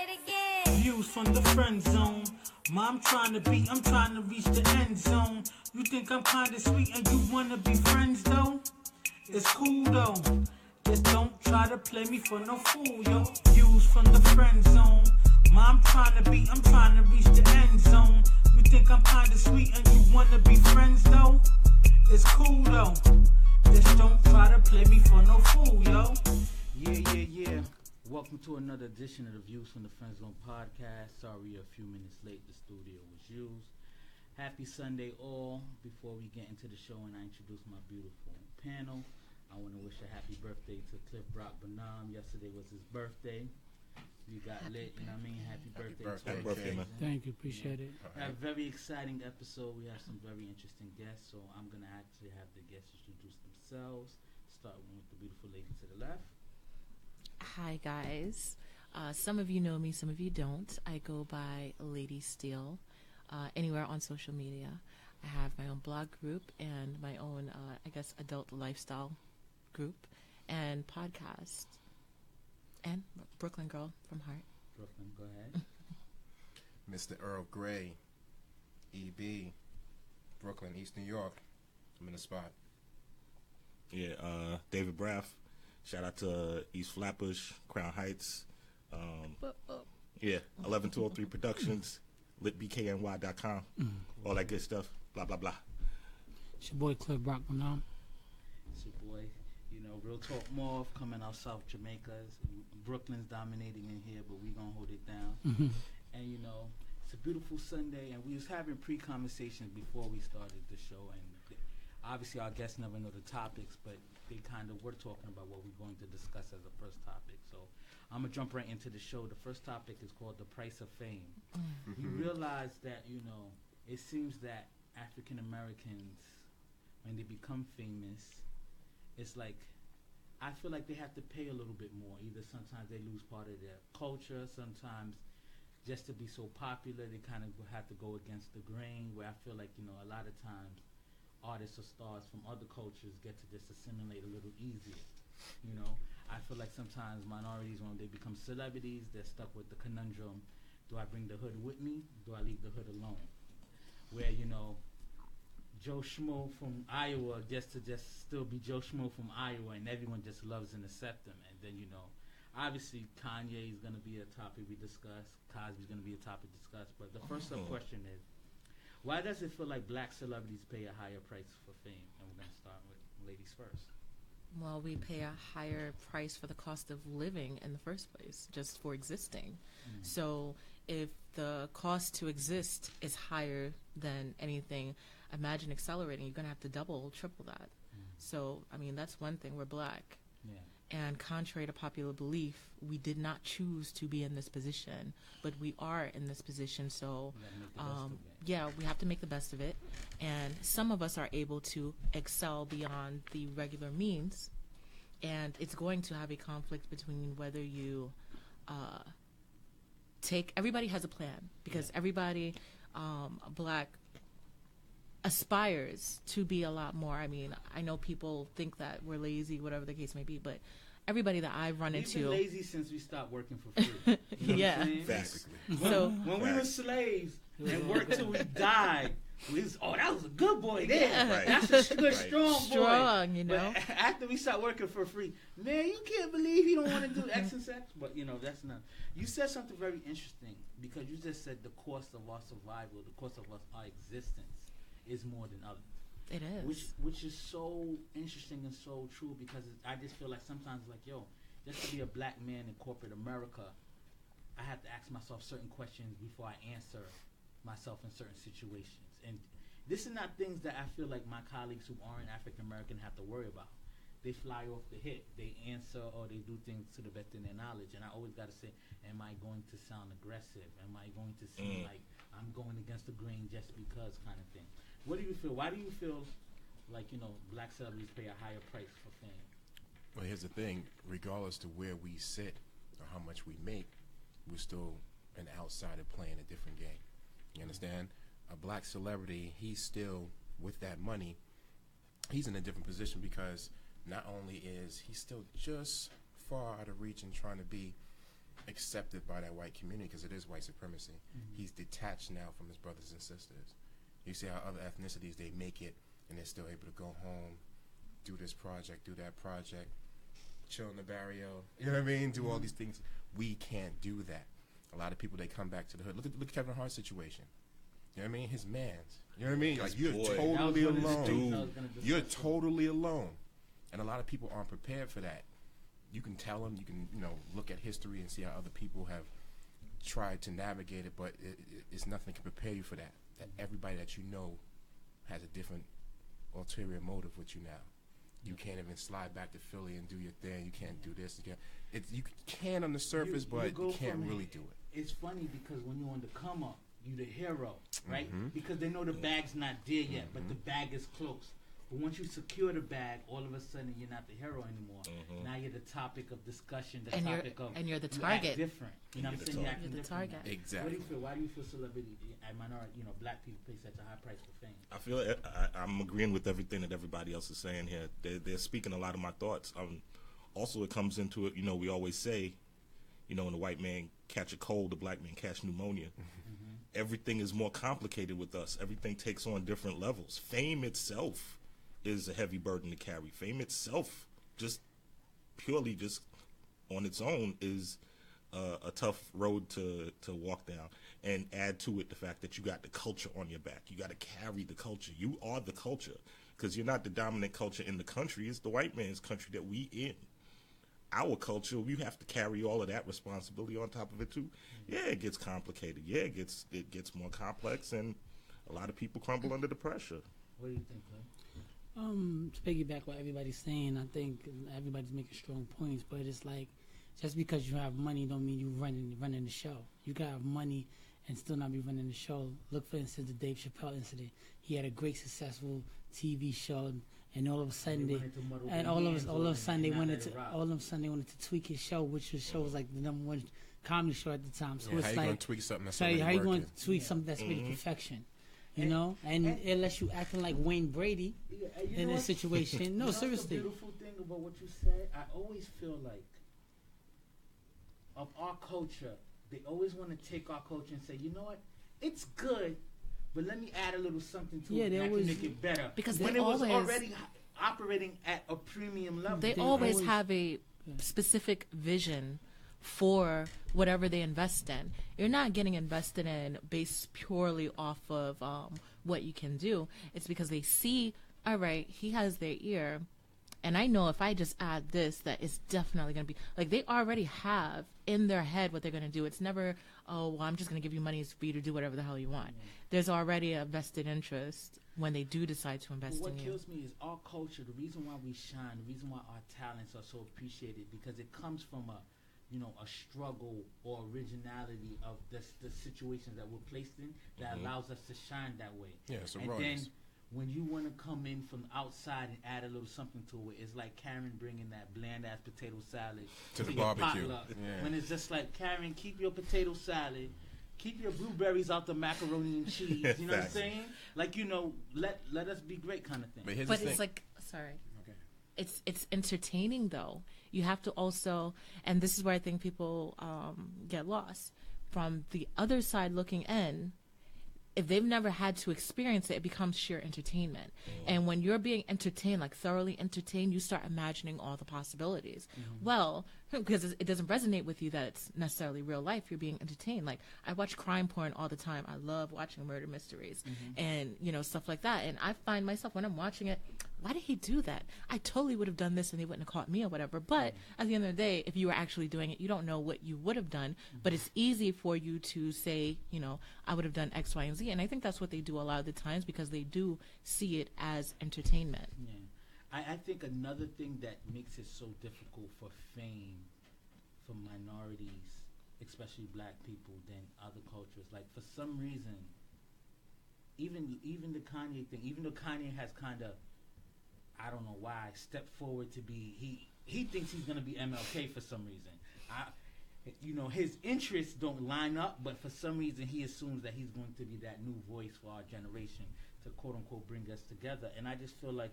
it again. Views from the friend zone. I'm trying to reach the end zone. You think I'm kinda sweet and you wanna be friends though? It's cool though. Just don't try to play me for no fool, yo. Views from the friend zone. I'm trying to reach the end zone. You think I'm kinda sweet and you wanna be friends though? It's cool though. Just don't try to play me for no fool, yo. Yeah. Welcome to another edition of the Views from the Friend Zone podcast. Sorry you're a few minutes late. The studio was used. Happy Sunday all. Before we get into the show and I introduce my beautiful panel, I want to wish a happy birthday to Cliff Brock Bonham. Yesterday was his birthday. We got lit, you know what I mean? Happy birthday, man. Thank you, appreciate it. We have a very exciting episode. We have some very interesting guests, so I'm going to actually have the guests introduce themselves. Start with the beautiful lady to the left. Hi, guys. Some of you know me, some of you don't. I go by Lady Steele anywhere on social media. I have my own blog group and my own, adult lifestyle group and podcast. And Brooklyn Girl from Heart. Brooklyn, go ahead. Mr. Earl Grey, EB, Brooklyn, East New York. I'm in the spot. Yeah, David Braff. Shout out to East Flatbush, Crown Heights. 11203 Productions, litbkny.com, all that good stuff. Blah, blah, blah. It's your boy Cliff Brock Bonham. It's your boy, Real Talk Morph coming out South Jamaica. Brooklyn's dominating in here, but we gonna hold it down. Mm-hmm. And it's a beautiful Sunday, and we was having pre-conversations before we started the show, and obviously our guests never know the topics, but they were talking about what we're going to discuss as a first topic. So I'm gonna jump right into the show. The first topic is called the price of fame. We realize that it seems that African Americans, when they become famous, it's like I feel like they have to pay a little bit more. Either sometimes they lose part of their culture, sometimes just to be so popular they kind of have to go against the grain, where I feel like a lot of times artists or stars from other cultures get to just assimilate a little easier. I feel like sometimes minorities, when they become celebrities, they're stuck with the conundrum: do I bring the hood with me? Do I leave the hood alone? Where Joe Schmo from Iowa gets to just still be Joe Schmo from Iowa, and everyone just loves and accepts him. And then obviously Kanye is gonna be a topic we discuss. Cosby's gonna be a topic discussed. But the first question is, why does it feel like black celebrities pay a higher price for fame? And we're going to start with ladies first. Well, we pay a higher price for the cost of living in the first place, just for existing. So if the cost to exist is higher than anything, imagine accelerating. You're going to have to double, triple that. So, that's one thing. We're black. Yeah. And contrary to popular belief, we did not choose to be in this position, but we are in this position. So, we have to make the best of it. And some of us are able to excel beyond the regular means. And it's going to have a conflict between whether you everybody has a plan, because everybody black aspires to be a lot more. I know people think that we're lazy, whatever the case may be, but everybody that I've run into... We've been lazy since we stopped working for free. Yeah. When we were slaves and worked till we died, that was a good boy there. Yeah. Right. That's a good, strong boy. But after we stopped working for free, man, you can't believe you don't want to do X and sex. But, that's not... You said something very interesting, because you just said the cost of our survival, the cost of our existence is more than others. It is. Which is so interesting and so true, because I just feel like sometimes, just to be a black man in corporate America, I have to ask myself certain questions before I answer myself in certain situations. And this is not things that I feel like my colleagues who aren't African American have to worry about. They fly off the hip. They answer or they do things to the best of their knowledge. And I always got to say, am I going to sound aggressive? Am I going to seem like I'm going against the grain just because kind of thing? What do you feel? Why do you feel like, black celebrities pay a higher price for fame? Well, here's the thing. Regardless to where we sit or how much we make, we're still an outsider playing a different game. You understand? A black celebrity, he's still, with that money, he's in a different position, because not only is he still just far out of reach and trying to be accepted by that white community because it is white supremacy. He's detached now from his brothers and sisters. You see how other ethnicities, they make it and they're still able to go home, do this project, do that project, chill in the barrio, you know what I mean, do all these things. We can't do that. A lot of people, they come back to the hood. Look at Kevin Hart's situation. You know what I mean? His man's. You know what I mean? Like, you're totally alone. You're totally alone. And a lot of people aren't prepared for that. You can tell them, you can, look at history and see how other people have tried to navigate it, but it's nothing can prepare you for that. That everybody that you know has a different ulterior motive with you now. You can't even slide back to Philly and do your thing. You can't do this. You can on the surface, but you can't really do it. It's funny because when you're on the come up, you're the hero, right? Because they know the bag's not there yet, but the bag is close. But once you secure the bag, all of a sudden you're not the hero anymore. Now you're the topic of discussion, and you're the you target. act different. You know what I'm saying? You're the target. Exactly. What do you feel? Why do you feel celebrity and minority, black people pay such a high price for fame? I feel I'm agreeing with everything that everybody else is saying here. They're speaking a lot of my thoughts. Also, it comes into it. We always say, when the white man catch a cold, the black man catch pneumonia. Everything is more complicated with us. Everything takes on different levels. Fame itself is a heavy burden to carry. Fame itself, just purely just on its own, is a tough road to walk down. And add to it the fact that you got the culture on your back. You got to carry the culture. You are the culture, because you're not the dominant culture in the country. It's the white man's country that we in. Our culture, you have to carry all of that responsibility on top of it too. Yeah, it gets complicated. Yeah, it gets more complex, and a lot of people crumble under the pressure. What do you think, Clay? To piggyback what everybody's saying, I think everybody's making strong points, but it's like, just because you have money don't mean you running the show. You can have money and still not be running the show. Look, for instance, the Dave Chappelle incident. He had a great, successful TV show, and all of a sudden they wanted to tweak his show, which was like the number one comedy show at the time. So it's how you like, gonna tweak something that's how you already going working? to tweak something that's really perfection? And unless you acting like Wayne Brady in this situation. No, seriously. The beautiful thing about what you said, I always feel like of our culture, they always want to take our culture and say, you know what, it's good, but let me add a little something to it and make it better. Because when they it was always already operating at a premium level. They always have a specific vision for whatever they invest in. You're not getting invested in based purely off of what you can do. It's because they see, all right, he has their ear, and I know if I just add this, that it's definitely going to be, like, they already have in their head what they're going to do. It's never, oh, well, I'm just going to give you money for you to do whatever the hell you want. There's already a vested interest when they do decide to invest in you. What kills me is our culture, the reason why we shine, the reason why our talents are so appreciated, because it comes from a struggle or originality of the situations that we're placed in that allows us to shine that way. Yeah, it's a and rawness. then when you want to come in from outside and add a little something to it, it's like Karen bringing that bland ass potato salad To the your barbecue. potluck. Yeah. When it's just like, Karen, keep your potato salad, keep your blueberries out the macaroni and cheese. You know what I'm Exactly. saying? Like, let us be great kind of thing. But here's But the it's thing. like, sorry. Okay. It's entertaining though. You have to also, and this is where I think people get lost. From the other side looking in, if they've never had to experience it, it becomes sheer entertainment. And when you're being entertained, like thoroughly entertained, you start imagining all the possibilities. Well, because it doesn't resonate with you that it's necessarily real life, you're being entertained. Like, I watch crime porn all the time. I love watching murder mysteries and, stuff like that. And I find myself, when I'm watching it, why did he do that? I totally would have done this and they wouldn't have caught me or whatever. But at the end of the day, if you were actually doing it, you don't know what you would have done. But it's easy for you to say, I would have done X, Y, and Z. And I think that's what they do a lot of the times, because they do see it as entertainment. Yeah. I think another thing that makes it so difficult for fame for minorities, especially black people, than other cultures, like, for some reason, even the Kanye thing, even though Kanye has kind of, I don't know why, stepped forward to be, he thinks he's going to be MLK for some reason. His interests don't line up, but for some reason he assumes that he's going to be that new voice for our generation to quote unquote bring us together. And I just feel like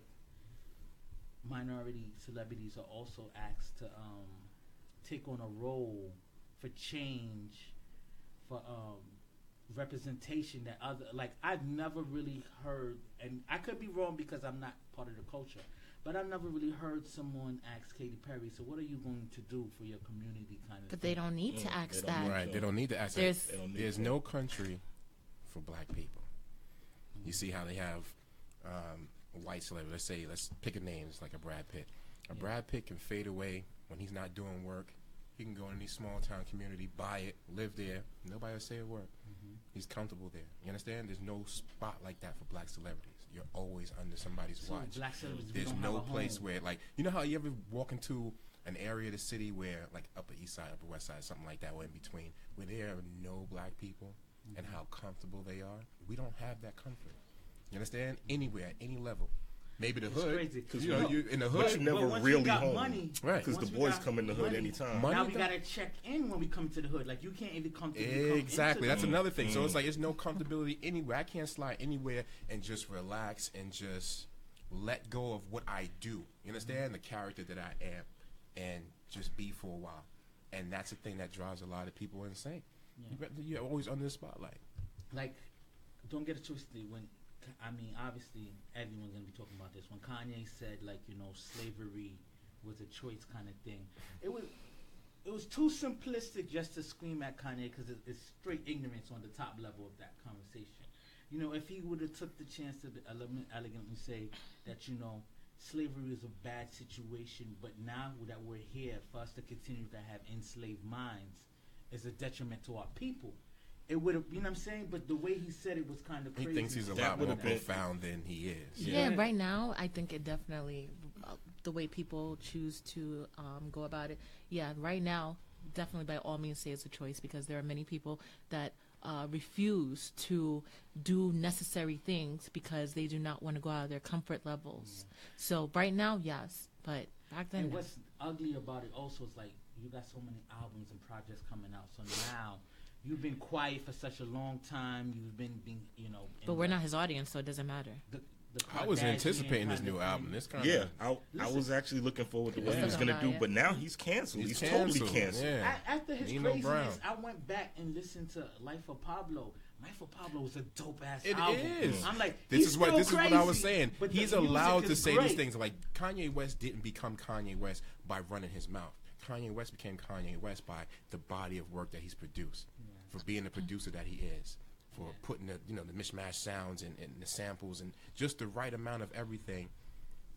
minority celebrities are also asked to take on a role for change, for representation that other, like, I've never really heard, and I could be wrong because I'm not part of the culture, but I've never really heard someone ask Katy Perry, so what are you going to do for your community kind of But thing? they don't need to ask that. Right, they don't need to ask There's- that. There's no country for black people. You see how they have white celebrities. Let's pick a name. It's like a Brad Pitt. Brad Pitt can fade away when he's not doing work. He can go in any small town community, buy it, live there. Nobody will say a word. He's comfortable there. You understand? There's no spot like that for black celebrities. You're always under somebody's So watch. black celebrities, we There's don't no have a place home. where, like, you know how you ever walk into an area of the city where, like, Upper East Side, Upper West Side, something like that, or in between, where there are no black people and how comfortable they are? We don't have that comfort. You understand? Anywhere, at any level. Maybe the It's hood. crazy. Because, you know, you in the hood. But you never once really we got home. money, Right. Because the once we boys got come in the hood money, anytime. Money now we don't- gotta check in when we come to the hood. Like, you can't even come to come Exactly. into That's the another thing. So it's like there's no comfortability anywhere. I can't slide anywhere and just relax and just let go of what I do. You understand? The character that I am, and just be for a while. And that's the thing that drives a lot of people insane. You're always under the spotlight. Like, don't get it twisted. When, I mean, obviously everyone's gonna be talking about this. When Kanye said, like, you know, slavery was a choice kind of thing, it was too simplistic just to scream at Kanye, because it's straight ignorance on the top level of that conversation. You know, if he would have took the chance to elegantly say that, you know, slavery is a bad situation, but now that we're here, for us to continue to have enslaved minds is a detriment to our people. It would have, you know what I'm saying? But the way he said it was kind of He crazy. thinks he's a That lot more would've been- profound than he is. Yeah, right now, I think it definitely, the way people choose to go about it, yeah, right now, definitely by all means say it's a choice, because there are many people that refuse to do necessary things because they do not want to go out of their comfort levels. So right now, yes, but back then, And no. what's ugly about it also is, like, you got so many albums and projects coming out. So now you've been quiet for such a long time. You've been you know. But we're not his audience, so it doesn't matter. The I was Kardashian anticipating this kind of new thing. album. This kind Yeah, of I was actually looking forward to what he Yeah. was going to do, Yeah. but now he's canceled. He's canceled. totally canceled. Yeah. After his Nino craziness, Brown. I went back and listened to Life of Pablo. Life of Pablo was a dope ass It album. is. I'm like, This he's is what still this is what I was crazy, saying. but the He's music allowed to is say great. these things. Like, Kanye West didn't become Kanye West by running his mouth. Kanye West became Kanye West by the body of work that he's produced, for being the producer that he is, for putting the the mishmash sounds and the samples and just the right amount of everything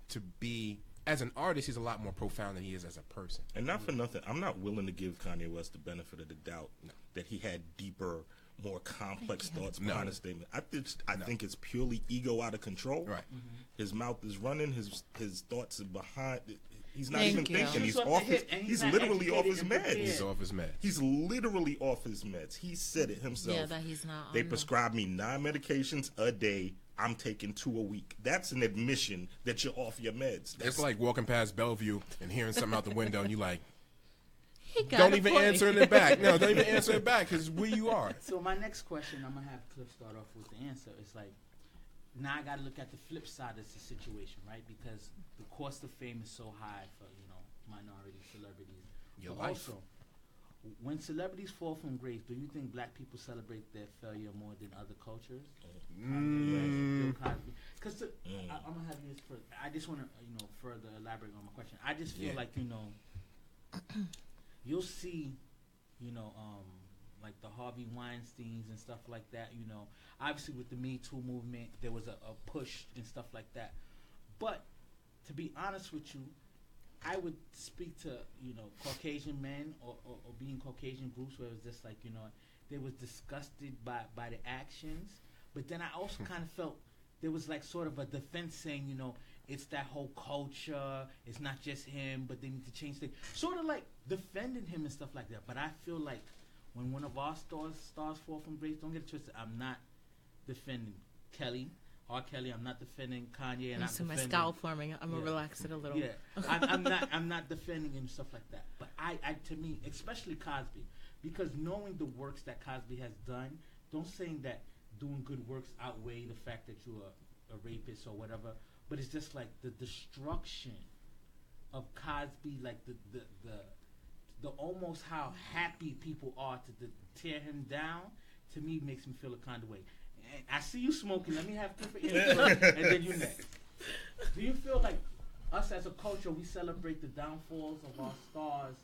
to be. As an artist, he's a lot more profound than he is as a person. And not for nothing, I'm not willing to give Kanye West the benefit of the doubt that he had deeper, more complex thoughts behind his statement. I think it's purely ego out of control. Right. His mouth is running. His thoughts are behind. He's not Thank even you. thinking. He's He's off off the his. hip, and He's he's not literally off educated his and meds. prepared. He's off his meds. He's literally off his meds. He said it himself. Yeah, that he's not. They on the- prescribe me 9 medications a day. I'm taking 2 a week. That's an admission that you're off your meds. It's like walking past Bellevue and hearing something out the window, and you like, He got don't a even point. answer it back. No, don't even answer it back, because where you are. So my next question, I'm gonna have Cliff start off with the answer. It's like, now I gotta look at the flip side of the situation, right? Because the cost of fame is so high for minority celebrities. Your But life. also, when celebrities fall from grace, do you think black people celebrate their failure more than other cultures? Because I'm gonna have this for. I just want to further elaborate on my question. I just feel Yeah. like you'll see, like the Harvey Weinsteins and stuff like that. Obviously with the Me Too movement, there was a push and stuff like that. But to be honest with you, I would speak to Caucasian men or be in Caucasian groups where it was just like they was disgusted by the actions, but then I also kind of felt there was like sort of a defense saying it's that whole culture, it's not just him, but they need to change things, sort of like defending him and stuff like that. But I feel like when one of our stars fall from grace, don't get it twisted, I'm not defending R. Kelly, I'm not defending Kanye, and You I'm see my defending scalp forming. I'm gonna Yeah. relax it a little. yeah, I'm not defending him and stuff like that. But I to me, especially Cosby, because knowing the works that Cosby has done, don't saying that doing good works outweigh the fact that you're a rapist or whatever. But it's just like the destruction of Cosby, like the the almost how happy people are to tear him down, to me makes me feel a kind of way. And I see you smoking. Let me have different input, and then you next. Do you feel like us as a culture, we celebrate the downfalls of our stars?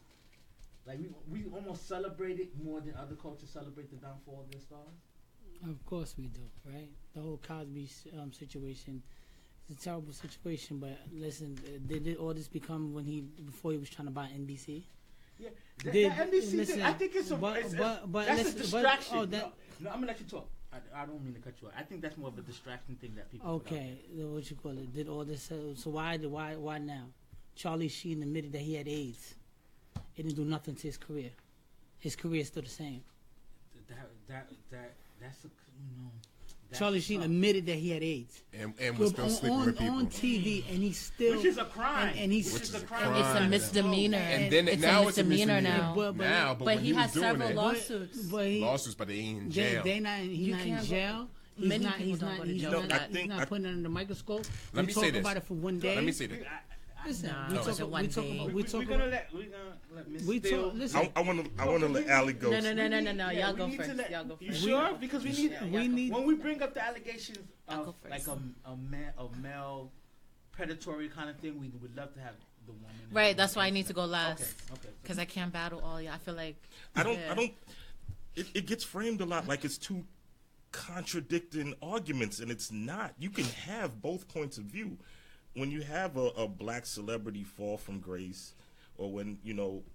Like we almost celebrate it more than other cultures celebrate the downfall of their stars? Of course we do, right? The whole Cosby situation, it's a terrible situation. But listen, did all this become before he was trying to buy NBC? Yeah, that NBC listen, thing, I think it's that's a distraction. Oh, no, I'm gonna let you talk. I don't mean to cut you off. I think that's more of a distraction thing that people. Okay, what you call it? Did all this? So why now? Charlie Sheen admitted that he had AIDS. It didn't do nothing to his career. His career is still the same. That's Charlie Sheen admitted that he had AIDS and was still sleeping with people on TV, and he's still, which is a crime. And he's which is a crime. It's a misdemeanor. And then it's now a misdemeanor now. But But when he has was doing several it, lawsuits. lawsuits, but they ain't in jail. He's not in jail. Many people don't go to jail for that. He's not putting it under the microscope. Let me say talk this. about it for one day. Let me say this. Listen, Nah, it wasn't one day. We're gonna let Miss Steele. Listen, I want to let Allie go. No. Y'all go first. Y'all go You first. sure? Because we need when we bring up the allegations I'll go of first. like a male predatory kind of thing, we would love to have the woman. Right, that's why I need to go last. Okay. Because I can't battle all y'all. I feel like I don't. It gets framed a lot like it's two contradicting arguments, and it's not. You can have both points of view. When you have a black celebrity fall from grace, or when,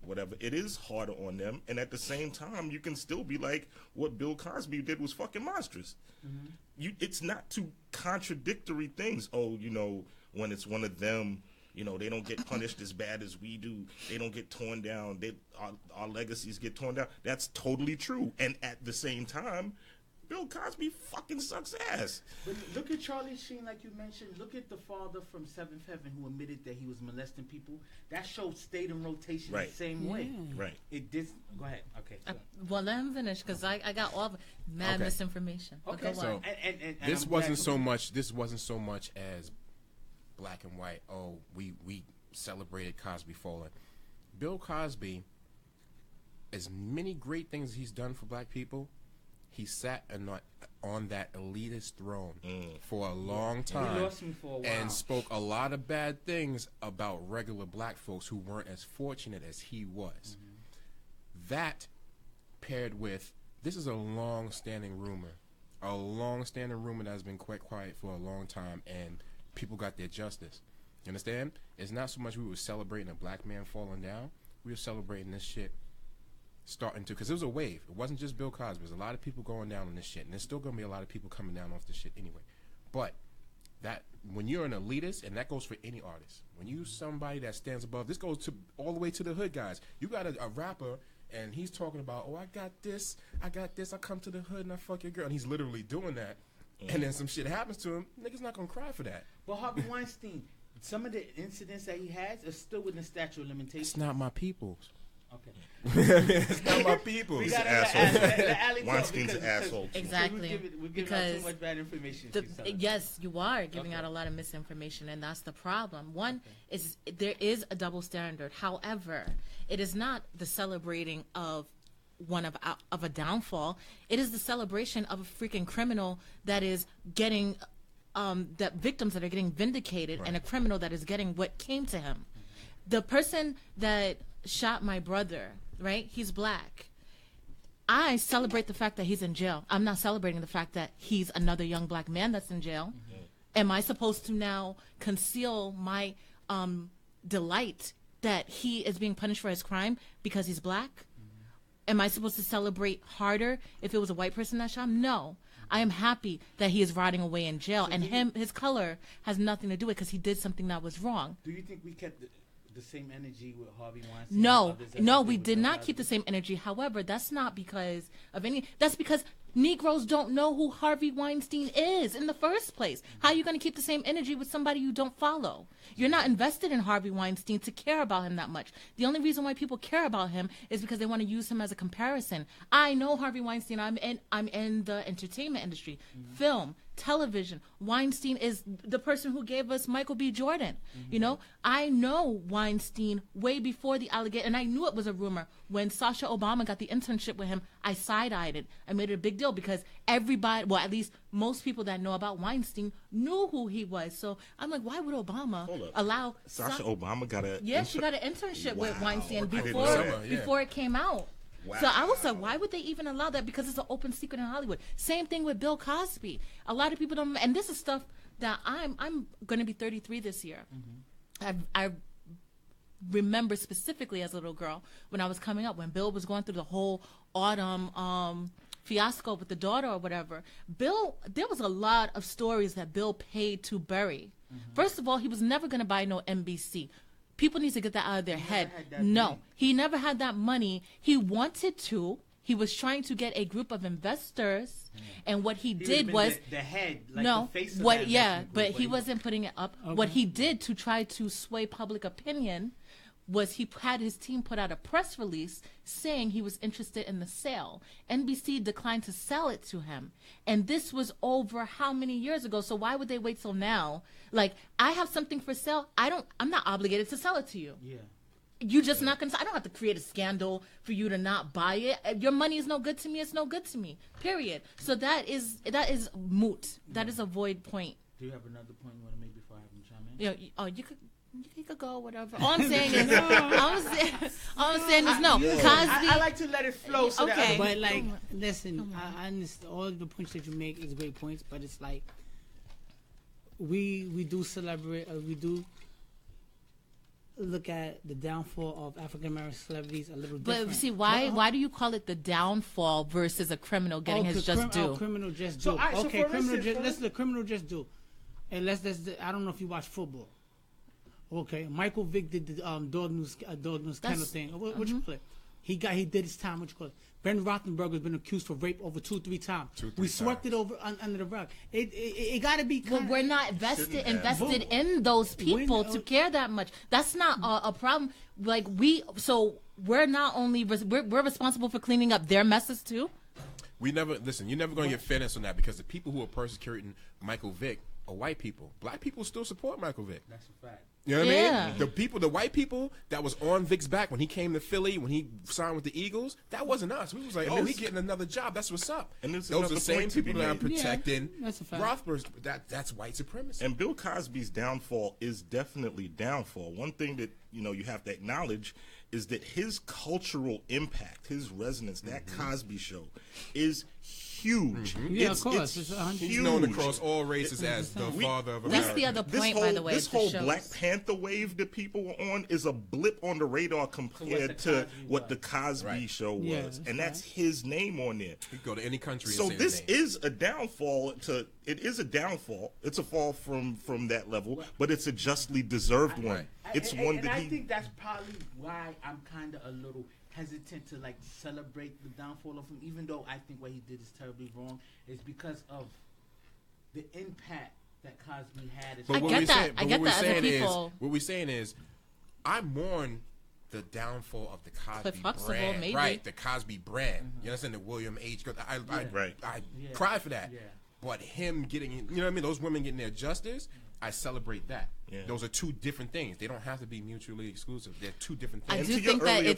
whatever, it is harder on them. And at the same time, you can still be like, what Bill Cosby did was fucking monstrous. Mm-hmm. It's not two contradictory things. Oh, when it's one of them, they don't get punished as bad as we do. They don't get torn down. Our legacies get torn down. That's totally true. And at the same time, Bill Cosby fucking sucks ass. But look at Charlie Sheen, like you mentioned. Look at the father from Seventh Heaven who admitted that he was molesting people. That show stayed in rotation the same way. Right. It did. Go ahead. Okay. So. well, let him finish because I got all the mad misinformation. But Okay. go So on. and This I'm wasn't glad- so much. This wasn't so much as black and white. Oh, we celebrated Cosby falling. Bill Cosby, as many great things he's done for black people, he sat on that elitist throne for a long time He lost me for a while. and spoke a lot of bad things about regular black folks who weren't as fortunate as he was. That paired with, this is a long-standing rumor that has been quite quiet for a long time, and people got their justice. You understand? It's not so much we were celebrating a black man falling down. We were celebrating this shit starting to, because it was a wave. It wasn't just Bill Cosby. There's a lot of people going down on this shit, and there's still going to be a lot of people coming down off this shit anyway. But that, when you're an elitist, and that goes for any artist, when you somebody that stands above, this goes to all the way to the hood guys. You got a rapper, and he's talking about, I got this, I come to the hood and I fuck your girl, and he's literally doing that, and then some shit happens to him, niggas not going to cry for that. But Harvey Weinstein, some of the incidents that he has are still within the statute of limitations. It's not my people's. Okay. It's not my people's. We He's got an asshole. Alley Weinstein's an asshole. Exactly. We're giving out Because so much bad information. yes, you are giving out a lot of misinformation, and that's the problem. One is there is a double standard. However, it is not the celebrating of of a downfall. It is the celebration of a freaking criminal that is getting that victims that are getting vindicated, and a criminal that is getting what came to him. The person that shot my brother, right? He's black. I celebrate the fact that he's in jail. I'm not celebrating the fact that he's another young black man that's in jail. Mm-hmm. Am I supposed to now conceal my delight that he is being punished for his crime because he's black? Mm-hmm. Am I supposed to celebrate harder if it was a white person that shot him? No. I am happy that he is rotting away in jail, and his color has nothing to do with it because he did something that was wrong. Do you think we kept the same energy with Harvey Weinstein? No, we did not keep the same energy. However, that's not because of any. That's because Negroes don't know who Harvey Weinstein is in the first place. How are you going to keep the same energy with somebody you don't follow? You're not invested in Harvey Weinstein to care about him that much. The only reason why people care about him is because they want to use him as a comparison. I know Harvey Weinstein. I'm in the entertainment industry, film, television. Weinstein is the person who gave us Michael B. Jordan. You know, I know Weinstein way before the allegation, and I knew it was a rumor. When Sasha Obama got the internship with him, I side-eyed it. I made it a big deal because everybody, well, at least most people that know about Weinstein knew who he was. So I'm like, why would Obama allow Sasha Obama got a she got an internship with Weinstein I didn't know before that. before it came out. Wow. So I was like, why would they even allow that? Because it's an open secret in Hollywood. Same thing with Bill Cosby. A lot of people don't, and this is stuff that I'm going to be 33 this year. I remember specifically as a little girl when I was coming up, when Bill was going through the whole autumn fiasco with the daughter or whatever. Bill, there was a lot of stories that Bill paid to bury. First of all, he was never going to buy no NBC. People need to get that out of their head. No, he never had that money. He wanted to. He was trying to get a group of investors, and what he did was the head, like no, the face of what? that Yeah, investment but group, he wasn't putting it up. Okay. What he did to try to sway public opinion was he had his team put out a press release saying he was interested in the sale. NBC declined to sell it to him. And this was over how many years ago? So why would they wait till now? Like, I have something for sale. I'm not obligated to sell it to you. Yeah. You just not gonna. I don't have to create a scandal for you to not buy it. Your money is no good to me. It's no good to me. Period. So that is moot. That is a void point. Do you have another point you want to make before I have him chime in? You know, you could go whatever. All I'm saying is, all I'm saying is no. Cosby. I like to let it flow. So Okay. that But like, listen, I understand all the points that you make is great points, but it's like we do celebrate, we do look at the downfall of African American celebrities a little different. But see, why do you call it the downfall versus a criminal getting his just due? Criminal just So, due. all right, so Okay, for criminal instance, just let's the criminal just due. And let's I don't know if you watch football. Okay, Michael Vick did the dog news kind of thing. What you call it? He did his time. What you call it? Ben Roethlisberger's been accused for rape over 2-3 times. We swept it over under the rug. It got to be. Well, we're not invested in those people to care that much. That's not a problem. Like we're not only we're responsible for cleaning up their messes too. We never listen. You're never going to get fairness on that because the people who are persecuting Michael Vick are white people. Black people still support Michael Vick. That's a fact. You know what Yeah. I mean? The white people that was on Vick's back when he came to Philly, when he signed with the Eagles, that wasn't us. We was like, oh, he's getting another job. That's what's up. And there's those are the another same point to people be that are made. protecting that's a fact. Rothberg. That's white supremacy. And Bill Cosby's downfall is definitely downfall. One thing that you have to acknowledge is that his cultural impact, his resonance, that Cosby Show is huge. Yeah, of course. It's It's 100%. huge. He's known across all races as the father of America. That's the other point, by the way. This of the whole shows. Black Panther wave that people were on is a blip on the radar compared to what the Cosby Show was, Yeah, that's and that's his name on there. You go to any country. So and say this his name. is a downfall. It is a downfall. It's a fall from that level, but it's a justly deserved one. It's one that I think that's probably why I'm kind of a little hesitant to like celebrate the downfall of him, even though I think what he did is terribly wrong. Is because of the impact that Cosby had. But I what get we're that. saying- I but get what that we're as a saying is- people. What we're saying is, I mourn the downfall of the Cosby Cliff Huxtable, brand. maybe. Right, the Cosby brand. You understand the William H. I cry for that. Yeah. But him getting, you know what I mean? Those women getting their justice, I celebrate that. Yeah. Those are two different things. They don't have to be mutually exclusive. They're two different I things. And do to your think that earlier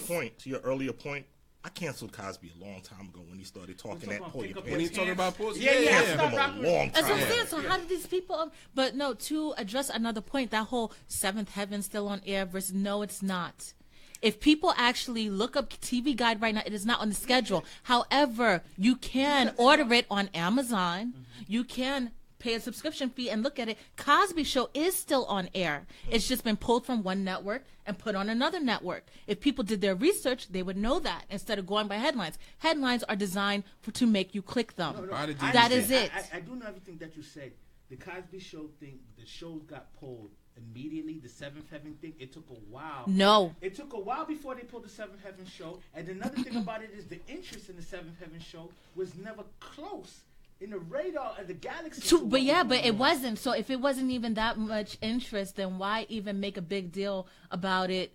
it's- point, I canceled Cosby a long time ago when he started talking that pull your Pick up When pants. he's talking about pussy, Yeah, yeah, I I took stopped him rocking a with long him. That's what I'm time. saying. So how did these people? But no, to address another point, that whole Seventh Heaven still on air versus no, it's not. If people actually look up TV Guide right now, it is not on the schedule. However, you can order it on Amazon. You can pay a subscription fee and look at it. Cosby Show is still on air. It's just been pulled from one network and put on another network. If people did their research, they would know that instead of going by headlines. Headlines are designed to make you click them. Why did That is it. I do know everything that you said. The Cosby Show thing, the shows got pulled immediately the Seventh Heaven thing. It took a while. No. It took a while before they pulled the Seventh Heaven show. And another thing about it is the interest in the Seventh Heaven show was never close in the radar of the galaxy. But it wasn't. So if it wasn't even that much interest, then why even make a big deal about it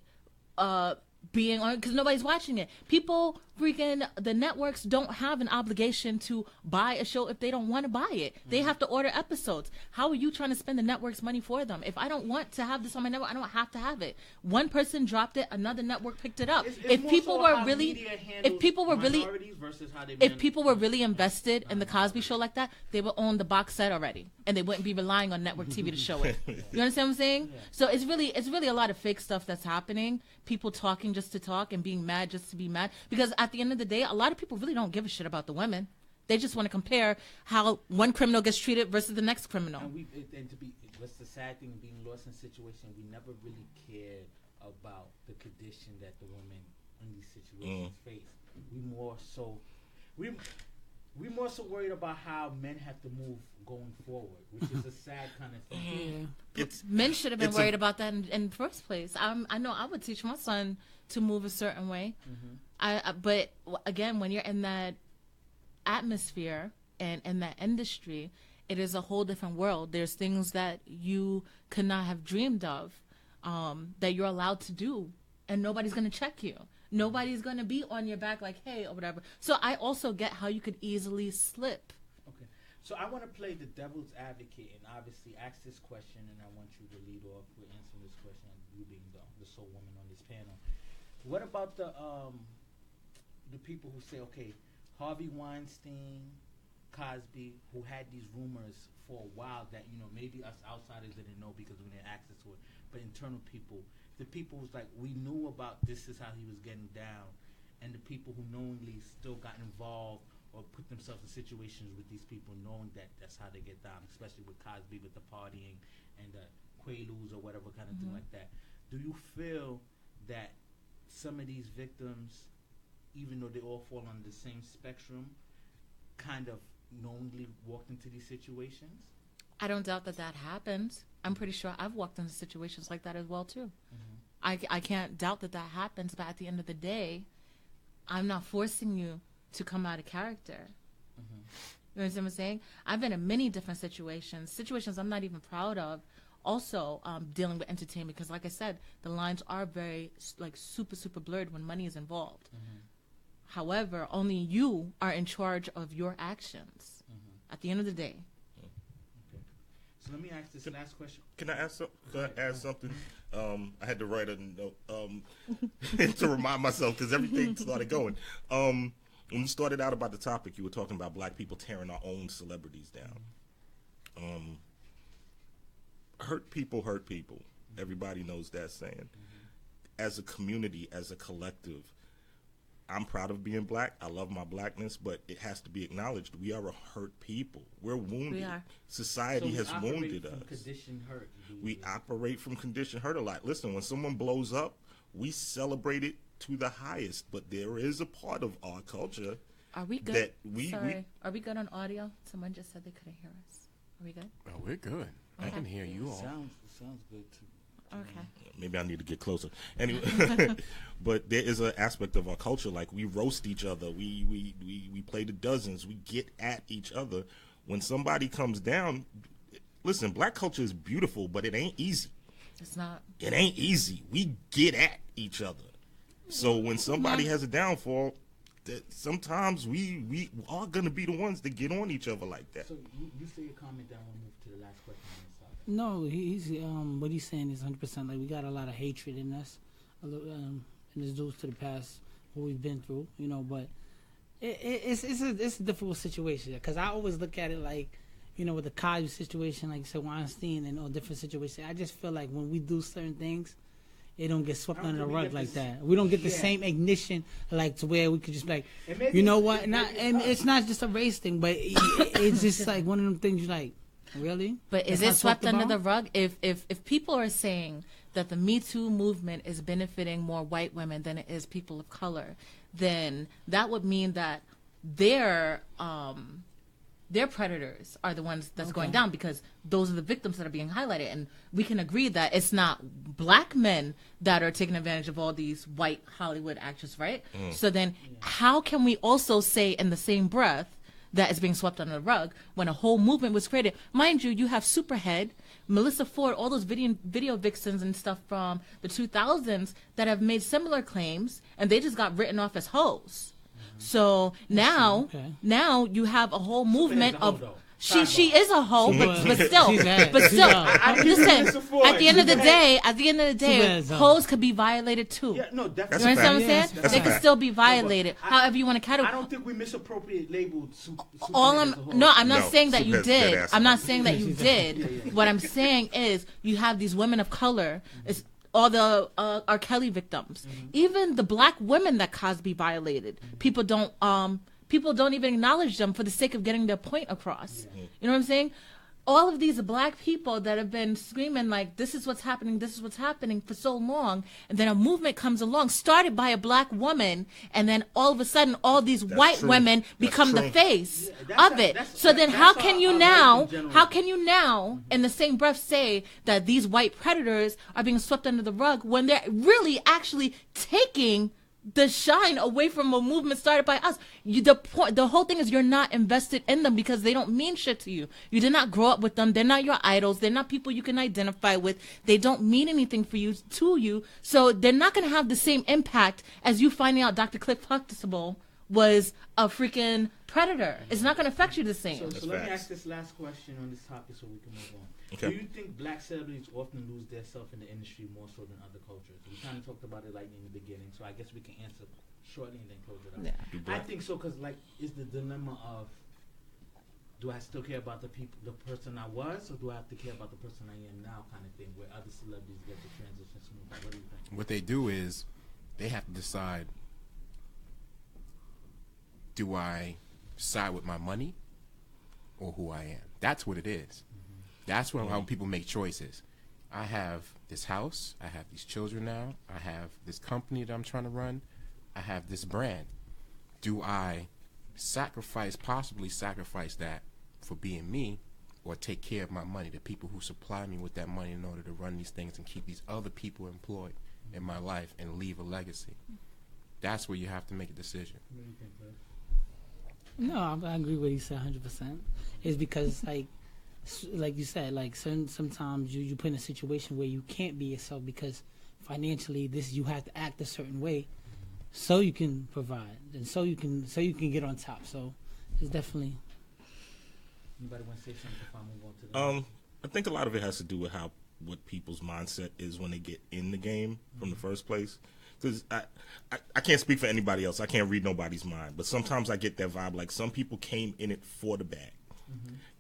being on? Because nobody's watching it. People freaking, the networks don't have an obligation to buy a show if they don't want to buy it. They have to order episodes. How are you trying to spend the network's money for them? If I don't want to have this on my network, I don't have to have it. One person dropped it, another network picked it up. If people were really invested in the Cosby Show like that, they would own the box set already, and they wouldn't be relying on network TV to show it. You understand what I'm saying? Yeah. So it's really a lot of fake stuff that's happening. People talking just to talk and being mad just to be mad. Because at the end of the day, a lot of people really don't give a shit about the women. They just want to compare how one criminal gets treated versus the next criminal. What's the sad thing, being lost in a situation, we never really cared about the condition that the women in these situations face. We more so worried about how men have to move going forward, which is a sad kind of thing. Men should have been worried about that in the first place. I know I would teach my son to move a certain way. But again, when you're in that atmosphere and in that industry, it is a whole different world. There's things that you could not have dreamed of that you're allowed to do, and nobody's going to check you. Nobody's going to be on your back like, hey, or whatever. So I also get how you could easily slip. Okay. So I want to play the devil's advocate and obviously ask this question, and I want you to lead off with answering this question, you being the sole woman on this panel. What about the people who say, okay, Harvey Weinstein, Cosby, who had these rumors for a while that, maybe us outsiders didn't know because we didn't access to it, but internal people, the people who's like, we knew about this is how he was getting down, and the people who knowingly still got involved or put themselves in situations with these people knowing that that's how they get down, especially with Cosby, with the partying and the Quaaludes or whatever kind of thing like that. Do you feel that some of these victims, even though they all fall on the same spectrum, kind of knowingly walked into these situations? I don't doubt that happens. I'm pretty sure I've walked into situations like that as well, too. I can't doubt that happens, but at the end of the day, I'm not forcing you to come out of character. You know what I'm saying? I've been in many different situations I'm not even proud of, also dealing with entertainment, because like I said, the lines are very super, super blurred when money is involved. However, only you are in charge of your actions at the end of the day. So let me ask this last question. Can I ask something? I had to write a note to remind myself because everything started going. When you started out about the topic, you were talking about black people tearing our own celebrities down. Hurt people. Everybody knows that saying. As a community, as a collective, I'm proud of being black. I love my blackness, but it has to be acknowledged. We are a hurt people. We're wounded. We are. Society has wounded us. Conditioned hurt. We operate from conditioned hurt a lot. Listen, when someone blows up, we celebrate it to the highest. But there is a part of our culture. Are we good? Are we good on audio? Someone just said they couldn't hear us. Are we good? Oh, we're good. Okay. I can hear you all. Sounds good too. Okay. Maybe I need to get closer. Anyway, but there is an aspect of our culture, like we roast each other. We play the dozens. We get at each other. When somebody comes down, listen, black culture is beautiful, but it ain't easy. It's not. It ain't easy. We get at each other. So when somebody has a downfall, that sometimes we are going to be the ones that get on each other like that. So you say your comment, then we'll move to the last question. No, he's what he's saying is 100%. Like, we got a lot of hatred in us, and it's due to the past, what we've been through, But it's a difficult situation because I always look at it like, with the Cosby situation, like you said, Weinstein and all different situations. I just feel like when we do certain things, it don't get swept under the rug like that. We don't get the same ignition, like to where we could just like, you know what? And it's not just a race thing, but it's just like one of them things you like. Really? But is it swept under the rug? If people are saying that the Me Too movement is benefiting more white women than it is people of color, then that would mean that their their predators are the ones that's going down, because those are the victims that are being highlighted. And we can agree that it's not black men that are taking advantage of all these white Hollywood actors, right? So then how can we also say in the same breath that it's being swept under the rug when a whole movement was created? Mind you, you have Superhead, Melissa Ford, all those video vixens and stuff from the 2000s that have made similar claims, and they just got written off as hoes. So now you have a whole movement of she is a hoe, but still, listen. At the end of the day, hoes could be violated too. Yeah, no, definitely. You understand what I'm saying? They could still be violated. However you want to categorize. I don't think we misappropriate labeled. I'm not saying that you did. I'm not saying that you did. What I'm saying is you have these women of color. It's all the R. Kelly victims, even the black women that Cosby violated. People don't even acknowledge them for the sake of getting their point across. You know what I'm saying? All of these black people that have been screaming like, this is what's happening for so long, and then a movement comes along, started by a black woman, and then all of a sudden all these white women become the face of it. So then how can you now, in the same breath, say that these white predators are being swept under the rug when they're really actually taking the shine away from a movement started by us? The whole thing is you're not invested in them because they don't mean shit to you. You did not grow up with them. They're not your idols. They're not people you can identify with. They don't mean anything for you, so they're not going to have the same impact as you finding out Dr. Cliff Huxtable was a freaking predator. It's not going to affect you the same. So let me ask this last question on this topic so we can move on. Okay. Do you think black celebrities often lose their self in the industry more so than other cultures? We kind of talked about it like in the beginning, so I guess we can answer shortly and then close it up. Yeah. I think so, because like, is the dilemma of, do I still care about the person I was, or do I have to care about the person I am now, kind of thing, where other celebrities get the transition smooth? What do you think? What they do is they have to decide, do I side with my money or who I am? That's what it is. That's how people make choices. I have this house. I have these children now. I have this company that I'm trying to run. I have this brand. Do I possibly sacrifice that for being me, or take care of my money, the people who supply me with that money in order to run these things and keep these other people employed in my life and leave a legacy? That's where you have to make a decision. What do you think, Bud? No, I agree with what he said 100%. It's because, like you said, like sometimes you put in a situation where you can't be yourself because financially you have to act a certain way so you can provide and so you can get on top. So it's definitely. Anybody want to say something before I move on to the I think a lot of it has to do with what people's mindset is when they get in the game from the first place. Because I can't speak for anybody else. I can't read nobody's mind. But sometimes I get that vibe, like some people came in it for the bag.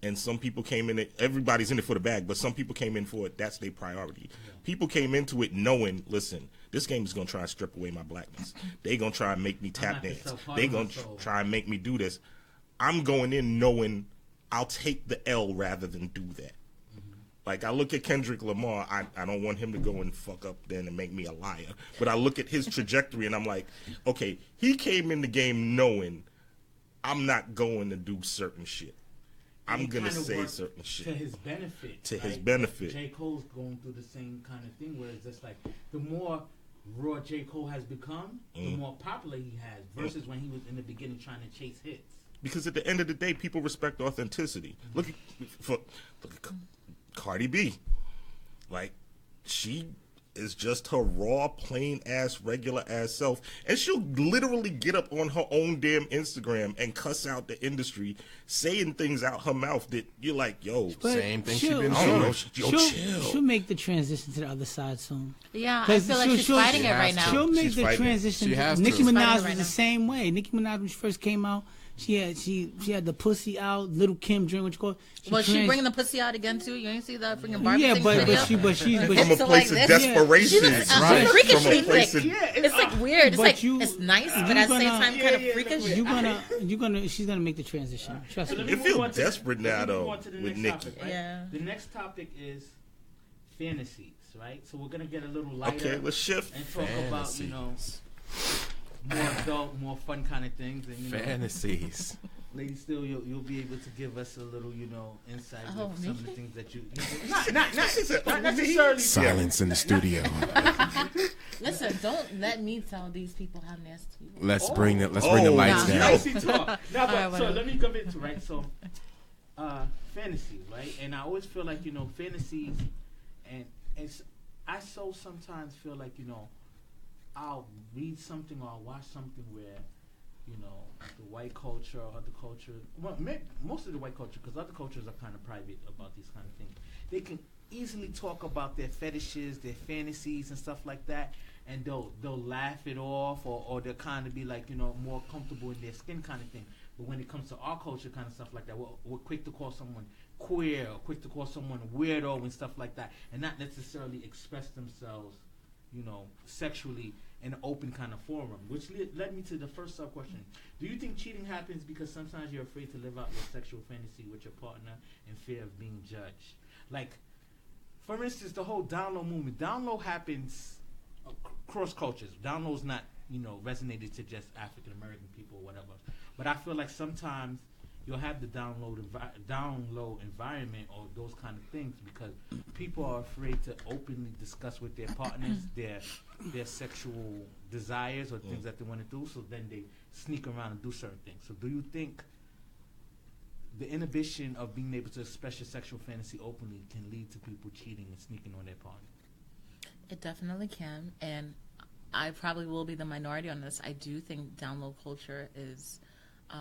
And some people came in it, everybody's in it for the bag, but some people came in for it, that's their priority. People came into it knowing, listen, this game is going to try and strip away my blackness. They going to try and make me tap dance. They going to try and make me do this. I'm going in knowing I'll take the L rather than do that. Like, I look at Kendrick Lamar, I don't want him to go and fuck up then and make me a liar. But I look at his trajectory and I'm like, okay, he came in the game knowing I'm not going to do certain shit. I'm going to say certain shit. To his benefit. To his benefit. J. Cole's going through the same kind of thing where it's just like, the more raw J. Cole has become, the more popular he has, versus when he was in the beginning trying to chase hits. Because at the end of the day, people respect authenticity. Look at Cardi B. Like, she is just her raw, plain ass, regular ass self, and she'll literally get up on her own damn Instagram and cuss out the industry, saying things out her mouth that you're like, yo, same thing she's been doing. Chill. She'll make the transition to the other side soon. Yeah, I feel like she's fighting it right now. She'll make the transition. Nicki Minaj was the same way. Nicki Minaj, when she first came out, she had the pussy out. Little Kim drink, what you call it? Was she bringing the pussy out again too? You ain't see that freaking Barbie video? From a place of desperation. Right. Freakishly thick. It's like weird. It's like it's nice, but at the same time kind of freakish. She's gonna make the transition. Trust me. It feels desperate now though with Nicki. Topic, right? Yeah. The next topic is fantasies, right? So we're gonna get a little lighter. Okay, let's shift and talk about more adult, more fun kind of things. And, fantasies. Lady Still, you'll be able to give us a little, insight Oh, with some of the me? things that you not necessarily Silence in the studio. Listen, don't let me tell these people how nasty you are. Let's bring the lights Nah. down. Nicey talk. Now, All but right, so whatever. let me come into right. So, fantasy, right? And I always feel like fantasies, and I so sometimes feel like I'll read something or I'll watch something where the white culture or other culture, well, most of the white culture, because other cultures are kind of private about these kind of things. They can easily talk about their fetishes, their fantasies, and stuff like that, and they'll laugh it off, or they'll kind of be like more comfortable in their skin kind of thing. But when it comes to our culture, kind of stuff like that, we're quick to call someone queer, or quick to call someone weirdo and stuff like that, and not necessarily express themselves, sexually in an open kind of forum. Which led me to the first sub question: do you think cheating happens because sometimes you're afraid to live out your sexual fantasy with your partner in fear of being judged? Like, for instance, the whole down low movement. Down low happens cross cultures. Down low's not resonated to just African American people or whatever. But I feel like sometimes you'll have the down low environment or those kind of things because people are afraid to openly discuss with their partners their sexual desires or things that they want to do. So then they sneak around and do certain things. So do you think the inhibition of being able to express your sexual fantasy openly can lead to people cheating and sneaking on their partner? It definitely can, and I probably will be the minority on this. I do think down low culture is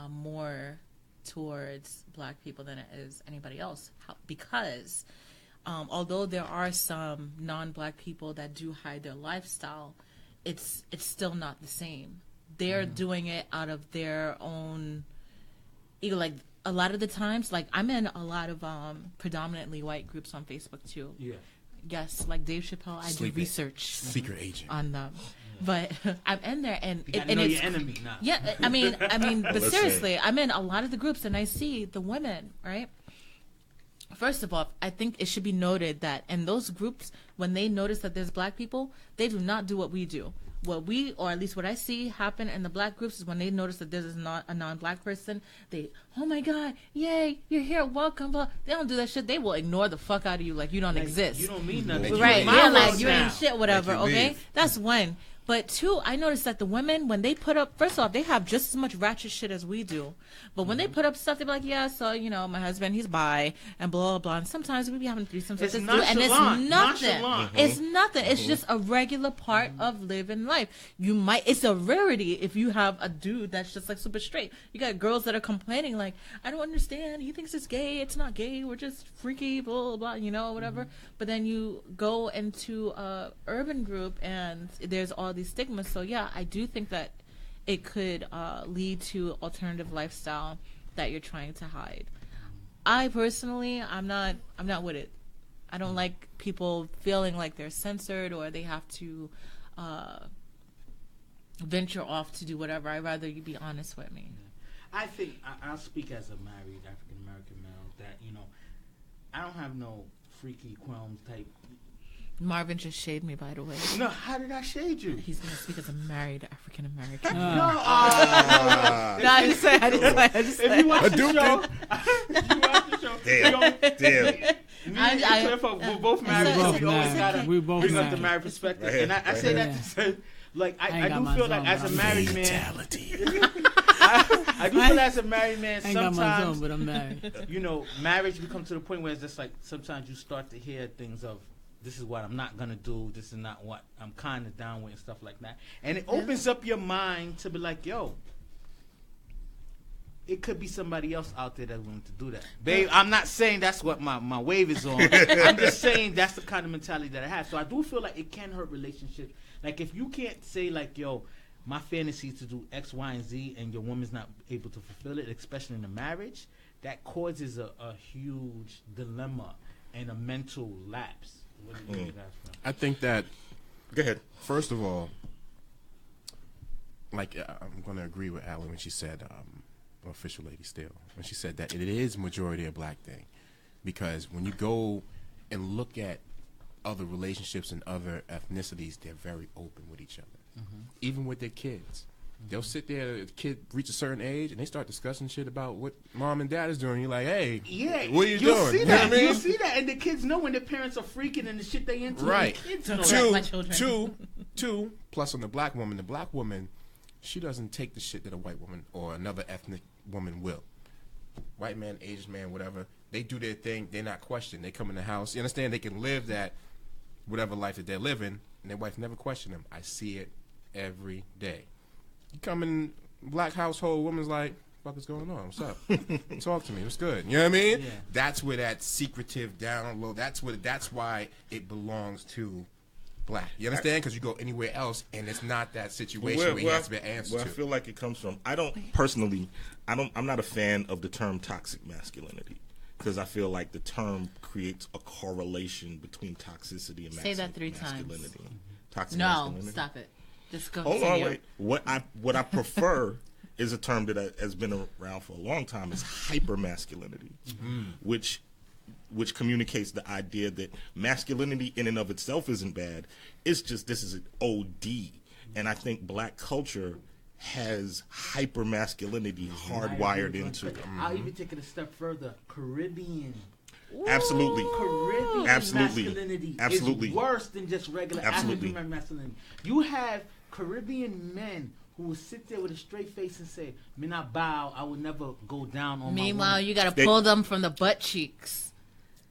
more towards black people than it is anybody else. Because although there are some non-black people that do hide their lifestyle, it's still not the same. They're doing it out of their own ego. Like a lot of the times, like I'm in a lot of predominantly white groups on Facebook too. Yeah. Yes, like Dave Chappelle, I do research Secret agent. on them. But I'm in there, and You gotta and know it's your enemy now. yeah. I mean, but Let's seriously, I'm in a lot of the groups, and I see the women. Right. First of all, I think it should be noted that in those groups, when they notice that there's black people, they do not do what we do. What we, or at least what I see happen in the black groups, is when they notice that there's not a non-black person, they, oh my God, yay, you're here, welcome. Blah. They don't do that shit. They will ignore the fuck out of you like you don't Like, exist. You don't mean nothing. Like you Right, ain't yeah, my like world you now. ain't shit, whatever, Like you okay? leave. That's one. But two, I noticed that the women, when they put up, first off, they have just as much ratchet shit as we do. But when they put up stuff, they be like, yeah, so, my husband, he's bi, and blah, blah, blah. And sometimes we be having threesomes with It's this dude, and it's nonchalant, nothing. nonchalant. It's nothing. It's just a regular part of living life. It's a rarity if you have a dude that's just like super straight. You got girls that are complaining like, I don't understand. He thinks it's gay. It's not gay. We're just freaky, blah, blah, blah, whatever. But then you go into a urban group and there's all these stigmas. So yeah, I do think that it could lead to alternative lifestyle that you're trying to hide. I personally, I'm not with it. I don't like people feeling like they're censored or they have to venture off to do whatever. I'd rather you be honest with me. I think I'll speak as a married African American male that I don't have no freaky qualms type. Marvin just shaded me, by the way. No, how did I shade you? He's gonna speak as a married African American. No, No, I just say. if you watch the Duke show, if you watch the show, Damn. Me I- and you, I- Cliff, we're both married. so- So we so- always so- gotta We both bring up the married. married perspective, Right here, and I right say here. that to say, like I I ain't got do my feel like zone, as a but I'm married man, Fatality. I do feel as a married man I ain't got my zone, sometimes. but I'm married. Marriage becomes to the point where it's just like sometimes you start to hear things of, this is what I'm not gonna do, this is not what I'm kind of down with, and stuff like that, and it opens up your mind to be like, yo, it could be somebody else out there that's willing to do that, babe. I'm not saying that's what my wave is on. I'm just saying that's the kind of mentality that I have. So I do feel like it can hurt relationships. Like if you can't say like, yo, my fantasy is to do X, Y, and Z, and your woman's not able to fulfill it, especially in a marriage, that causes a huge dilemma and a mental lapse. What do you guys think? I think that, Go ahead. first of all, like I'm going to agree with Allie when she said, official lady still, when she said that it is majority a black thing, because when you go and look at other relationships and other ethnicities, they're very open with each other, even with their kids. They'll sit there, the kid reach a certain age, and they start discussing shit about what mom and dad is doing. You're like, hey, what are you you'll doing? See you that. know what I mean? You'll see that, and the kids know when their parents are freaking and the shit they into. Right. The kids know my children. Two, plus on the black woman, she doesn't take the shit that a white woman or another ethnic woman will. White man, Asian man, whatever, they do their thing. They're not questioned. They come in the house. You understand? They can live that whatever life that they're living, and their wife never question them. I see it every day. You come in black household, woman's like, "What is going on? What's up? Talk to me. What's good?" You know what I mean? Yeah. That's where that secretive down low. That's why it belongs to black. You understand? Because you go anywhere else, and it's not that situation where he has to be answered Where to. I feel like it comes from. I'm not a fan of the term toxic masculinity because I feel like the term creates a correlation between toxicity and Say that 3 masculinity. times. Toxic No, masculinity. stop it. Just go. Hold on, continue. wait. What I prefer is a term that has been around for a long time is hyper masculinity, which communicates the idea that masculinity in and of itself isn't bad. It's just this is an OD, and I think black culture has hyper masculinity hardwired into it. I'll even take it a step further. Caribbean. Absolutely. Caribbean Absolutely. masculinity Absolutely. is worse than just regular Absolutely. African masculinity. You have Caribbean men who will sit there with a straight face and say, "Me not bow, I will never go down on my Meanwhile, woman." you gotta pull them from the butt cheeks.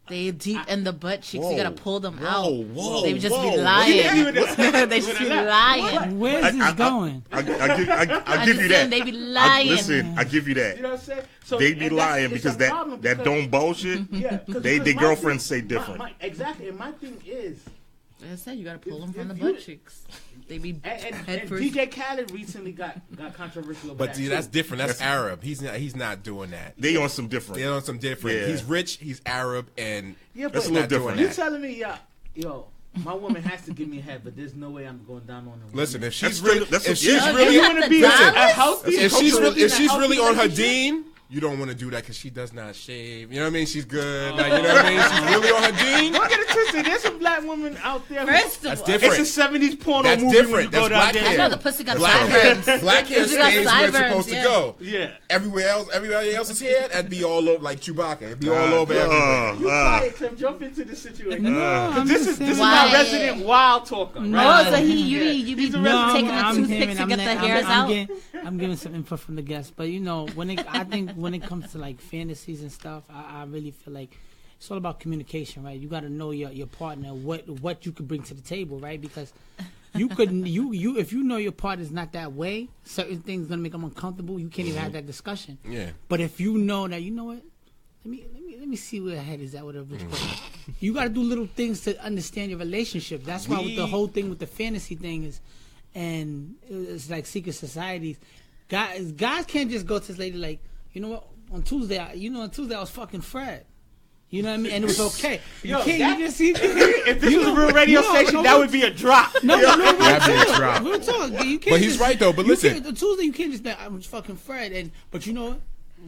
They deep in the butt cheeks. You gotta pull them out. They would just be lying. They just be lying. Where's this going? I give you that. They be lying. Listen, I give you that. You know what I'm saying? So, They be and lying it's because a that problem don't bullshit. Yeah, They because my girlfriends thing- say different. Exactly, and my thing is, Like I said, you gotta pull them from the If you- butt cheeks. They be and head first. DJ Khaled recently got controversial. Over But that see, too. that's different. That's Arab. He's not doing that. They on some different. They're on some different. Yeah. He's rich. He's Arab, and Yeah, That's but a little different. You that. telling me, yo, my woman has to give me a head, but there's no way I'm going down on her. listen, if That's she's straight really, up- that's if what- she's yeah. really, you want to be a healthy, if she's really, if she's really on her relationship? deen, you don't want to do that because she does not shave. You know what I mean? She's good. Like, you know what I mean? She's really on her deen. Don't get it twisted. There's some black women out there. First That's of all, different. It's a 70s porno That's movie. different. When you go That's down black there. I hair. know the pussy got Black sideburns. hair, black hair Pussy got stays where it's sideburns, supposed to yeah. go. Yeah. Everybody else's hair, that'd be all over like Chewbacca. It'd be all over everywhere. You quiet, Clem. Jump into the situation. No, I'm This just is saying. my Why? resident wild talker. No, Right? Oh, so you be No, taking the I'm toothpicks hearing- to get the I'm- hairs I'm out? I'm giving some input from the guests, but you know, I think when it comes to like fantasies and stuff, I really feel like it's all about communication, right? You got to know your partner, what you could bring to the table, right? Because you could if you know your partner's not that way, certain things gonna make them uncomfortable. You can't even have that discussion. Yeah. But if you know that, you know what, let me see where her head is at with a rich person. You got to do little things to understand your relationship. That's why with the whole thing with the fantasy thing is, and it's like secret societies. Guys can't just go to this lady like, you know what, on Tuesday I was fucking Fred. You know what I mean? And it was okay. You Yo, can't that- you just see. If this was a real radio station, that would be a drop. No, That'd be a drop. real talk. You can't But he's right, though, but listen. Tuesday you can't just be, I'm fucking Fred, but you know what?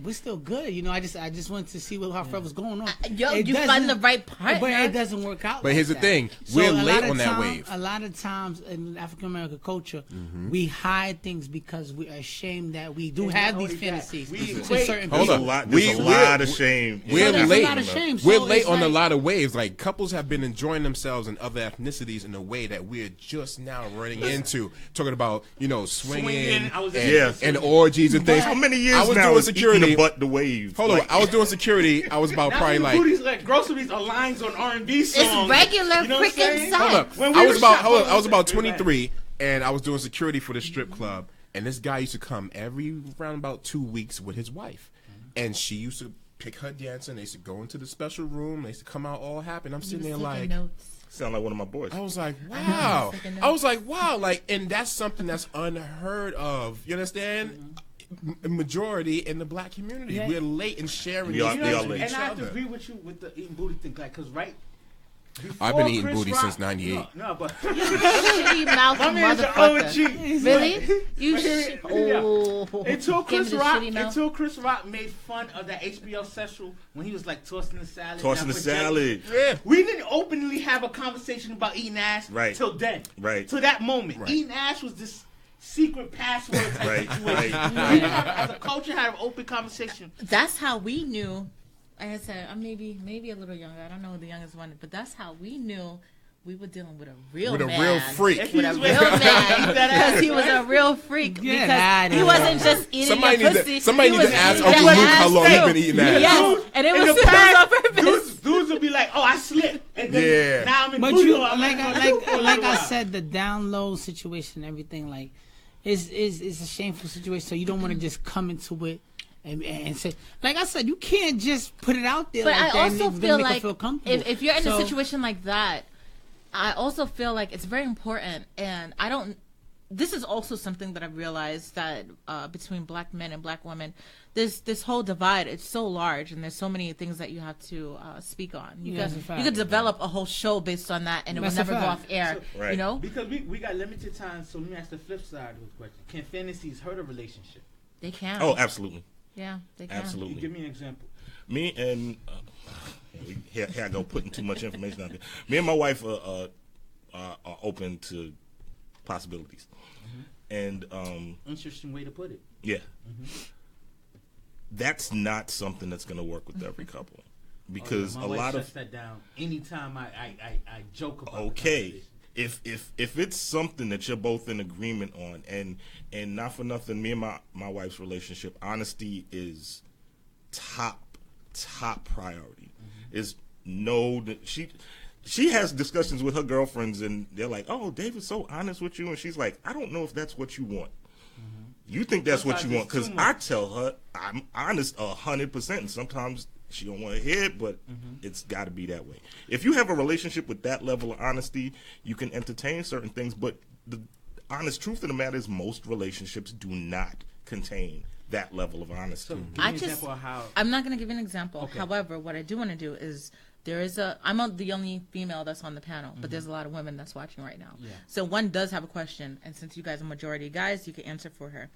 We're still good. You know, I just wanted to see how Fred was going on. Yo, It you doesn't- find the right partner. But it doesn't work out. But like here's the that. thing. So We're a late lot of on that time- wave. A lot of times in African American culture, Mm-hmm. we hide things because we are ashamed that we do And have not these only that, fantasies. we to equate- certain Hold people. on. There's a lot of shame. We're there's a late. lot of shame. We're So late it's on a like- lot of waves. Like couples have been enjoying themselves in other ethnicities in a way that we're just now running into. Talking about swinging I was and orgies and things. How many years I was now doing is security. eating the butt the wave? Hold on, I was doing security. I was about Now probably these like. booties like groceries are lines on R&B songs. It's regular You know what I'm freaking saying? sex. Hold up. When we I were was about shopping, I was about we were 23, and I was doing security for the strip club. And this guy used to come every around about 2 weeks with his wife, and she used to pick her dancer. And they used to go into the special room. They used to come out all happy. And I'm sitting there like, Sound like one of my boys. I was like, wow. I was like, wow. Like, and that's something that's unheard of. You understand? Majority in the black community. Yeah. We're late in sharing We are- these we things are with late. each And I have to other. agree with you with the eating booty thing, like, cause right. I've been before eating Chris booty Rock- since '98. No, but Shitty mouth my man's an motherfucker. OG. Really? You Hear should. me out. Oh. Until Give me Chris the Rock, shitty mouth. until Chris Rock made fun of that HBO special when he was like tossing the salad. Tossing the That was salad. Yeah. We didn't openly have a conversation about eating ass Right. till then. Right. Till that moment. Right. Eating ass was this secret password type Right, situation. right. We have, as a culture, have an open conversation. That's how we knew. Like I said, I'm maybe a little younger. I don't know the youngest one, but that's how we knew we were dealing with a real man. freak. With a real man, because he was a real freak. Get Because outta he here. wasn't just eating your pussy. Somebody He needs was to ask eating Uncle that Luke how ass long he's too. been eating that. Yes, and it In was the it was past, on purpose. dudes will be like, "Oh, I slipped," and then Yeah. now I'm in But booty you, hole. I'm like wow. I said, the down low situation, everything, like, is a shameful situation. So you don't want to just come into it and say, like I said, you can't just put it out there. But like I that also and feel make her like feel comfortable. if you're in a So- situation like that, I also feel like it's very important, and I don't. This is also something that I've realized that between black men and black women, this whole divide, it's so large, and there's so many things that you have to speak on. You That's a could fact. you could develop a whole show based on that, and it That's will a never go fact. off air. Right. You know, Because we got limited time, so let me ask the flip side of the question: can fantasies hurt a relationship? they can. Oh, absolutely. yeah, they can. Absolutely. Give me an example. Me and here I go putting too much information out there. Me and my wife are open to possibilities, and Interesting way to put it. yeah, that's not something that's going to work with every couple because my a wife lot shuts of that down anytime I joke about. okay. If it's something that you're both in agreement on, and not for nothing, me and my wife's relationship, honesty is top priority. Is no she has discussions with her girlfriends and they're like, "Oh, David's so honest with you," and she's like, "I don't know if that's what you want. You think that's what you Sometimes want?" it's Because too I much. tell her I'm honest 100%, and sometimes she don't want to hear it, but it's got to be that way. If you have a relationship with that level of honesty, you can entertain certain things, but the honest truth of the matter is most relationships do not contain that level of honesty. So give me I an just, example of how. I'm not going to give an example. Okay. However, what I do want to do is I'm the only female that's on the panel, but there's a lot of women that's watching right now. Yeah. So one does have a question, and since you guys are majority guys, you can answer for her.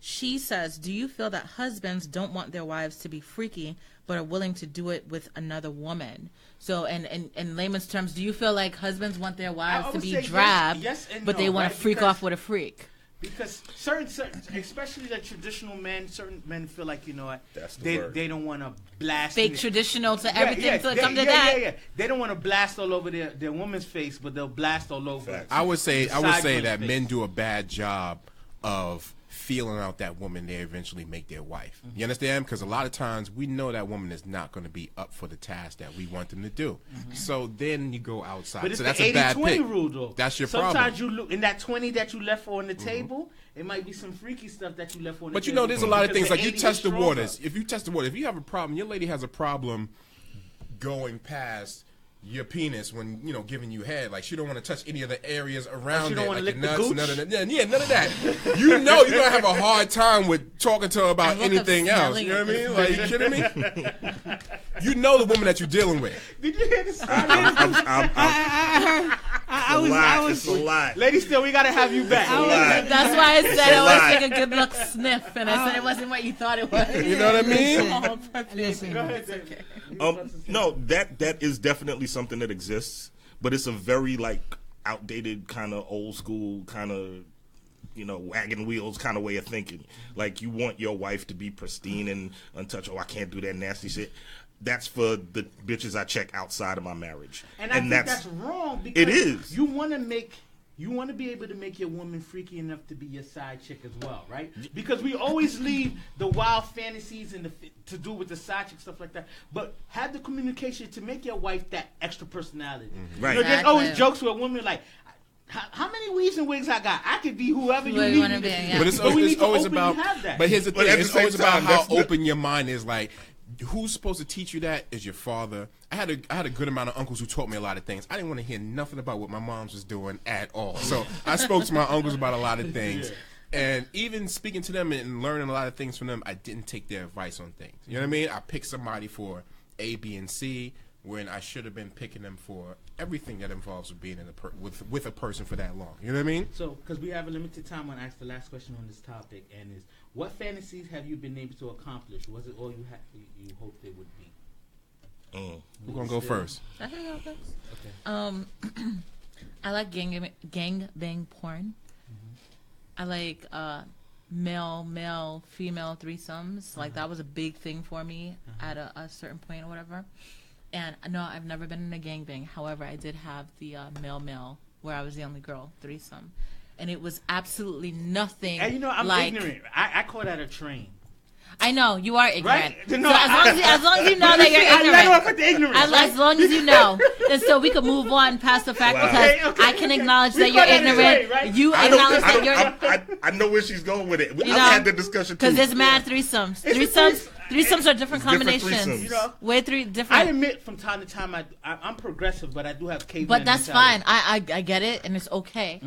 She says, do you feel that husbands don't want their wives to be freaky, but are willing to do it with another woman? So, in layman's terms, do you feel like husbands want their wives I to would be say yes- drab, yes and but no, they want right? to freak Because- off with a freak? Because certain, especially the traditional men, certain men feel like, you know what, That's the word. they don't want to blast Fake it. traditional to Yeah, everything yeah, to they, come to yeah, that. Yeah. They don't want to blast all over their woman's face, but they'll blast all over. Facts. I would say Side that face. men do a bad job of feeling out that woman they eventually make their wife. You understand? Because a lot of times we know that woman is not going to be up for the task that we want them to do. So then you go outside. But it's so that's the a bad 80-20 pick. rule, though. That's your Sometimes problem. you look in that 20 that you left on the table. It might be some freaky stuff that you left on the But you table. know, there's a lot of because things like you 80 is test the stronger. waters. If you test the water, if you have a problem, your lady has a problem going past your penis when, you know, giving you head. Like, she don't want to touch any of the areas around she don't it, wanna like lick your the nuts, gooch? none of that. Yeah, none of that. You know you're going to have a hard time with talking to her about I woke up anything else. smelling You know what I it. mean? Like, you kidding me? You know the woman that you're dealing with. Did you hear this? It's a lot. Lady Still, we got to have you back. That's why I said it lie. was like a good luck sniff, and I said it wasn't what you thought it was. You know what I mean? Listen, Go ahead, David. No, that is definitely something that exists, but it's a very like outdated kind of old school kind of, you know, wagon wheels kind of way of thinking. Like, you want your wife to be pristine and untouched. Oh, I can't do that nasty shit. That's for the bitches I check outside of my marriage. And I think that's wrong because It is. You want to be able to make your woman freaky enough to be your side chick as well, right? Because we always leave the wild fantasies and to do with the side chick stuff like that. But have the communication to make your wife that extra personality. Right. You know, there's Exactly. always jokes where women like, how many weaves and wigs I got? I could be whoever you Whoever you need wanna me to be, be. yeah. But it's But we always, need it's to always openly about. have that. But here's the But thing: at the it's same always about time, how that's not- open your mind is. Like, who's supposed to teach you that is your father. I had a good amount of uncles who taught me a lot of things. I didn't want to hear nothing about what my mom's was doing at all. So I spoke to my uncles about a lot of things. And even speaking to them and learning a lot of things from them, I didn't take their advice on things. You know what I mean? I picked somebody for A, B, and C when I should have been picking them for everything that involves with being in with a person for that long. You know what I mean? So, because we have a limited time, I'm going to ask the last question on this topic, and is, what fantasies have you been able to accomplish? Was it all you hoped it would be? Who's going to go first? I can go first. Okay. I like gang bang porn. I like male, female threesomes. Like that was a big thing for me at a certain point or whatever. And no, I've never been in a gangbang. However, I did have the male where I was the only girl threesome, and it was absolutely nothing. And you know, I'm like, ignorant. I call that a train. I know you are ignorant. Right? No, so as long as you know that you're I let ignorant, off with the ignorance. as long as you know, and so we can move on past the fact because I can acknowledge that you're ignorant. Right? You acknowledge that you're. I know where she's going with it. I've know, had the discussion too. Because there's mad threesomes. Threesomes are different combinations. Threesomes. You know, Way different. I admit from time to time I'm progressive, but I do have caveman But that's mentality. fine. I get it, and it's okay.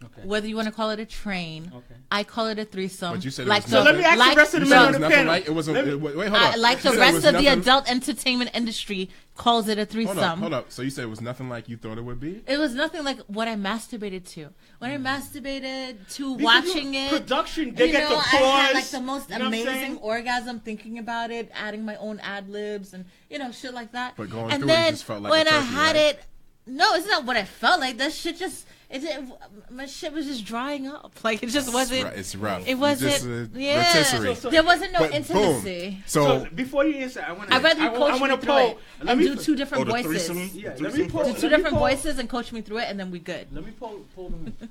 Okay. Whether you want to call it a train, I call it a threesome. But you said it like was So let me ask the rest of the You men said it on was the nothing panel. like it wasn't. Wait, hold up. like You the said it rest was of the nothing- adult entertainment industry calls it a threesome. Hold up. So you said it was nothing like you thought it would be? It was nothing like what I masturbated to. When I masturbated to Because watching it, production, they get the I pause. had like the most You know what I'm amazing saying? orgasm thinking about it, adding my own ad libs and shit like that. But going and through it, then you just felt like when a I turkey, had right? it, no, it's not what I felt like. That shit just my shit was just drying up. Like it just wasn't. It's rough. It wasn't. Just, yeah, rotisserie. So- there wasn't no But boom. intimacy. So before you answer, I want to. I'd rather you coach me through it Let and me do two different the voices. threesome. Yeah, the let me threesome pull- part? Do two different voices and coach me through it, and then we good. Let me pull them in.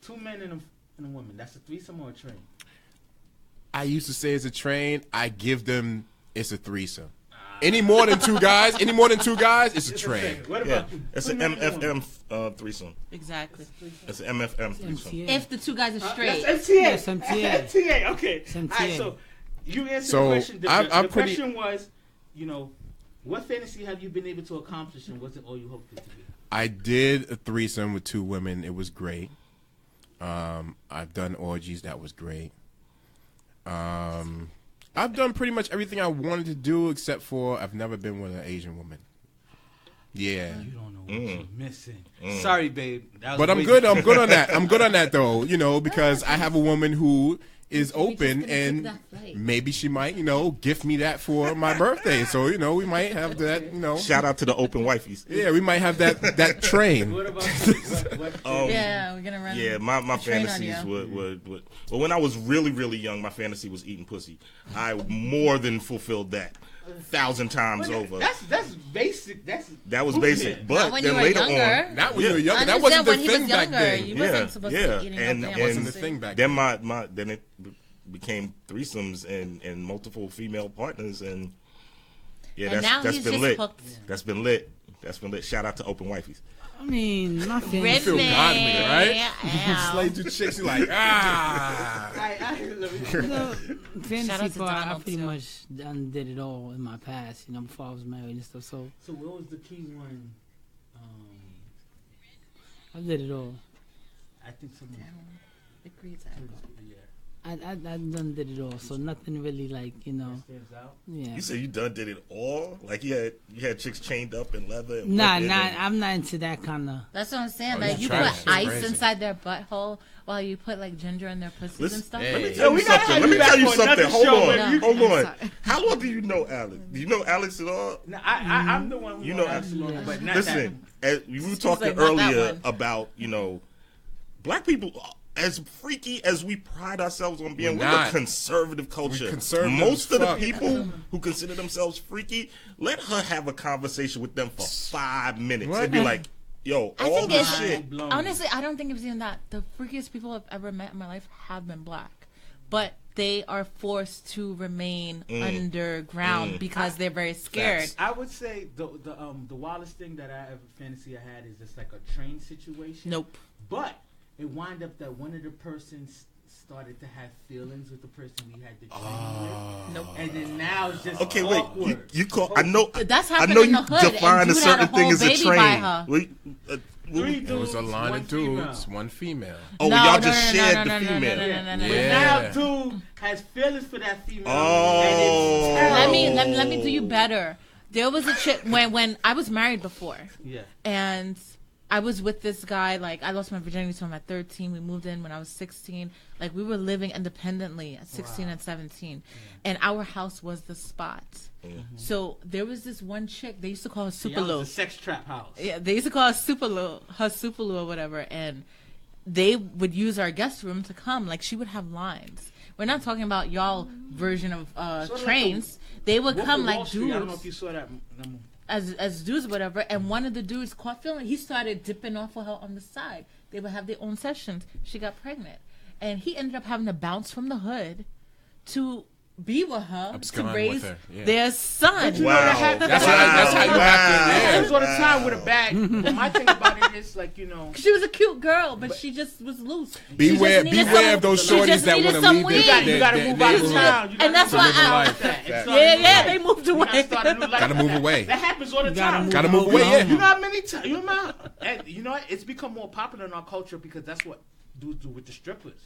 Two men and a woman. That's a threesome or a train? I used to say it's a train. I give them it's a threesome. Any more than two guys, it's a train. What Yeah, about it's two an men and a woman? MFM threesome. Exactly. It's an MFM threesome. MTA. If the two guys are straight. That's MTA. Yes, MTA. MTA. Okay. It's All MTA. right. So you answered So, the question. The I'm pretty- question was, what fantasy have you been able to accomplish, and was it all you hoped it to be? I did a threesome with two women. It was great. I've done orgies. That was great. I've done pretty much everything I wanted to do except for I've never been with an Asian woman. Yeah. You don't know what you're missing. Sorry, babe. That was But I'm way good. too- I'm good on that. I'm good on that though, because I have a woman who is We're just open gonna take and that flight. maybe she might, gift me that for my birthday. So, we might have that, Shout out to the open wifeys. Yeah, we might have that train. What about what Yeah, we're gonna run. Yeah, my a train on fantasies you. would. Well, when I was really, really young, my fantasy was eating pussy. I more than fulfilled that 1,000 times over. That's basic. That was Who basic. did? But Not when then you were later younger. on, Not when you were Yeah. younger. That Understand wasn't the when he was thing back younger. then. You wasn't supposed to be eating and no That damn wasn't the pussy. thing back then then. then it became threesomes and multiple female partners, and yeah, And now that's he's been just lit. hooked. That's been lit. That's been lit. Shout out to open wifeys. I mean, my You fantasy. feel godly, right? Ow. Slay two chicks, you're like, ah. Fantasy Shout out to part, I Donald, pretty too. much done did it all in my past, before I was married and stuff. So So what was the key one? I did it all. I think someone. Agreed. Yeah. I done did it all. So nothing really like, Stands out. yeah. You said you done did it all? Like you had chicks chained up in leather? And Nah, whipping and- I'm not into that kind of. That's what I'm saying. Oh, Like you you trying put to ice crazy. inside their butthole while you put like ginger in their pussies Listen, and stuff. hey. Let me Yo, tell we you gotta something. have Let you me back tell you for another something. Hold show on. when Hold you- on. Sorry. How long do you know Alex? Do you know Alex at all? No, I'm the one who You know, absolutely, yeah. but not Listen, as we were talking like, not that earlier one. about, black people, as freaky as we pride ourselves on being, We're we're a not. conservative culture. We're conservative Most as of the fuck. people who consider themselves freaky, let her have a conversation with them for 5 minutes. What? They'd be like, yo, I all think this it's shit. blown. honestly, I don't think it's even that. The freakiest people I've ever met in my life have been black, but they are forced to remain underground because they're very scared. Facts. I would say the wildest thing that I ever fantasy I had is just like a train situation. Nope. But it wound up that one of the persons started to have feelings with the person we had the train with. Nope. And then now it's just Okay, wait. awkward. You call? I know. That's I happened know in you the hood, and define a dude had a certain thing whole as a baby by train. her. Three It was a dudes, line one of dudes, female. one female. Oh, No, y'all no, just no, shared no, the no, no, female. no, no, no, no, But Yeah. now dude has feelings for that female. Oh. And it's terrible. Let me do you better. There was a chick when I was married before, Yeah. and I was with this guy. Like, I lost my virginity to him at 13. We moved in when I was 16. Like, we were living independently at 16 and 17, and our house was the spot. So there was this one chick. They used to call her Super Y'all Lou. was a sex trap house. Yeah, they used to call her Super Lou or whatever. And they would use our guest room to come. Like, she would have lines. We're not talking about y'all version of Sort of trains. like They would Wolf come of like Wall Street, I don't know if dudes you saw that. as dudes or whatever, and one of the dudes caught feeling. He started dipping off of her on the side. They would have their own sessions. She got pregnant. And he ended up having to bounce from the hood to be with her Abscond to with raise her, yeah. their son. You know that happens. That's how you have to. It Yeah. happens all the time with a bag. But my thing about it is, like, you know, She was a cute girl, but she just was loose. Beware of those she shorties just that needed want to some leave weed. you gotta move out of town. And that's why they moved away. Gotta move away. That happens all the time. Gotta move away. Yeah. You know how many times? You know what? It's become more popular in our culture because that's what dudes do with the strippers.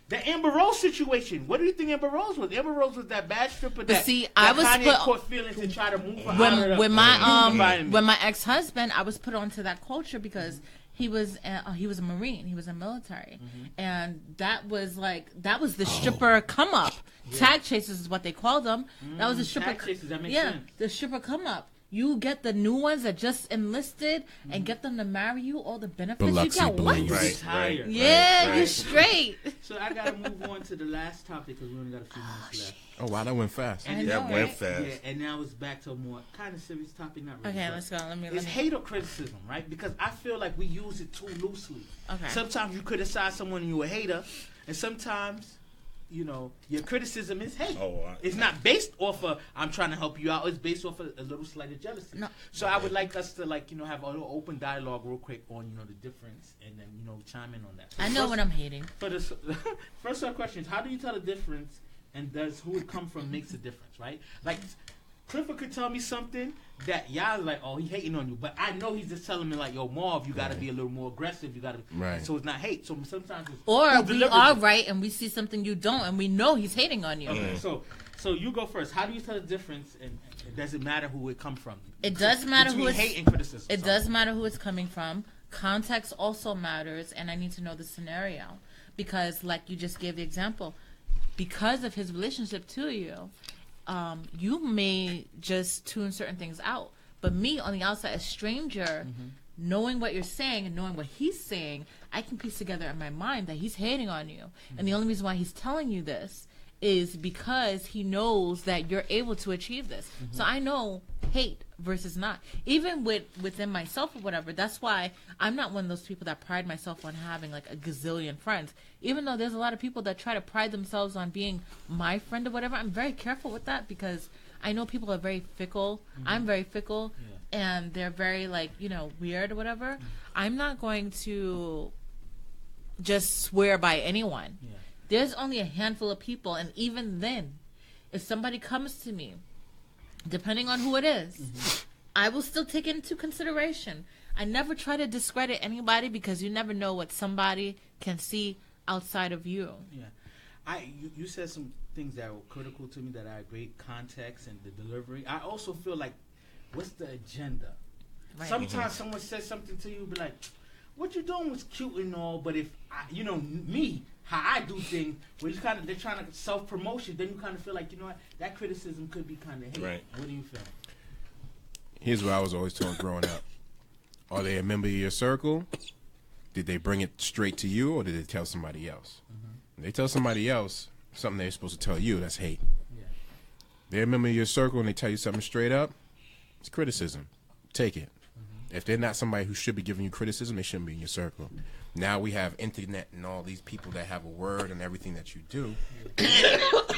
The Amber Rose situation. What do you think Amber Rose was? Amber Rose was that bad stripper that, see, I was Kanye put caught feelings to try to move her out of the when my environment. when my ex-husband, I was put onto that culture because he was a Marine, he was in military, and that was the stripper come up. Tag chasers is what they called them. That was the stripper. Tag chasers, that makes sense. The stripper come up. You get the new ones that just enlisted and get them to marry you. All the benefits Biloxi you get. bling. What? Right. Yeah, right. you straight. So I gotta move on to the last topic because we only got a few minutes left. Oh wow, that went fast. I know, That went right? fast. Yeah, and now it's back to a more kind of serious topic. Not really. Okay, but let's go. Let me. It's hate or criticism, right? Because I feel like we use it too loosely. Okay. Sometimes you criticize someone and you're a hater, and sometimes, you know, your criticism is hate. It's not based off of I'm trying to help you out. It's based off of a little slight of jealousy. No. So I would like us to, like, you know, have a little open dialogue real quick on, you know, the difference, and then, you know, chime in on that. So I know what I'm hating. For the first set of questions, how do you tell the difference, and does who it come from makes a difference, right? Like, Clifford could tell me something that y'all like, oh, he hating on you, but I know he's just telling me like, yo, Marv, you got to be a little more aggressive. You got to, Right. so it's not hate. So sometimes it's Or who we delivers are it. right and we see something you don't, and we know he's hating on you. Okay, so you go first. How do you tell the difference, and does it matter who it come from? It does matter Between who it's. hate and criticism. It does matter who it's coming from. Context also matters, and I need to know the scenario because, like you just gave the example, because of his relationship to you, you may just tune certain things out. But me, on the outside, a stranger, knowing what you're saying and knowing what he's saying, I can piece together in my mind that he's hating on you. And the only reason why he's telling you this is because he knows that you're able to achieve this. So I know hate versus not. Even within myself or whatever, that's why I'm not one of those people that pride myself on having like a gazillion friends. Even though there's a lot of people that try to pride themselves on being my friend or whatever, I'm very careful with that because I know people are very fickle. I'm very fickle. And they're very like, you know, weird or whatever. I'm not going to just swear by anyone. There's only a handful of people, and even then, if somebody comes to me, depending on who it is, I will still take it into consideration. I never try to discredit anybody because you never know what somebody can see outside of you. Yeah, you said some things that were critical to me that I agree, context and the delivery. I also feel like, what's the agenda? Right. Sometimes someone says something to you, be like, what you doing was cute and all, but if you know me, how I do things, where you they're trying to self-promotion, then you kind of feel like, you know what, that criticism could be kind of hate. Right. What do you feel? Here's what I was always told growing up. Are they a member of your circle? Did they bring it straight to you, or did they tell somebody else? If they tell somebody else something they're supposed to tell you, that's hate. They're a member of your circle and they tell you something straight up, it's criticism. Take it. If they're not somebody who should be giving you criticism, they shouldn't be in your circle. Now we have internet and all these people that have a word and everything that you do.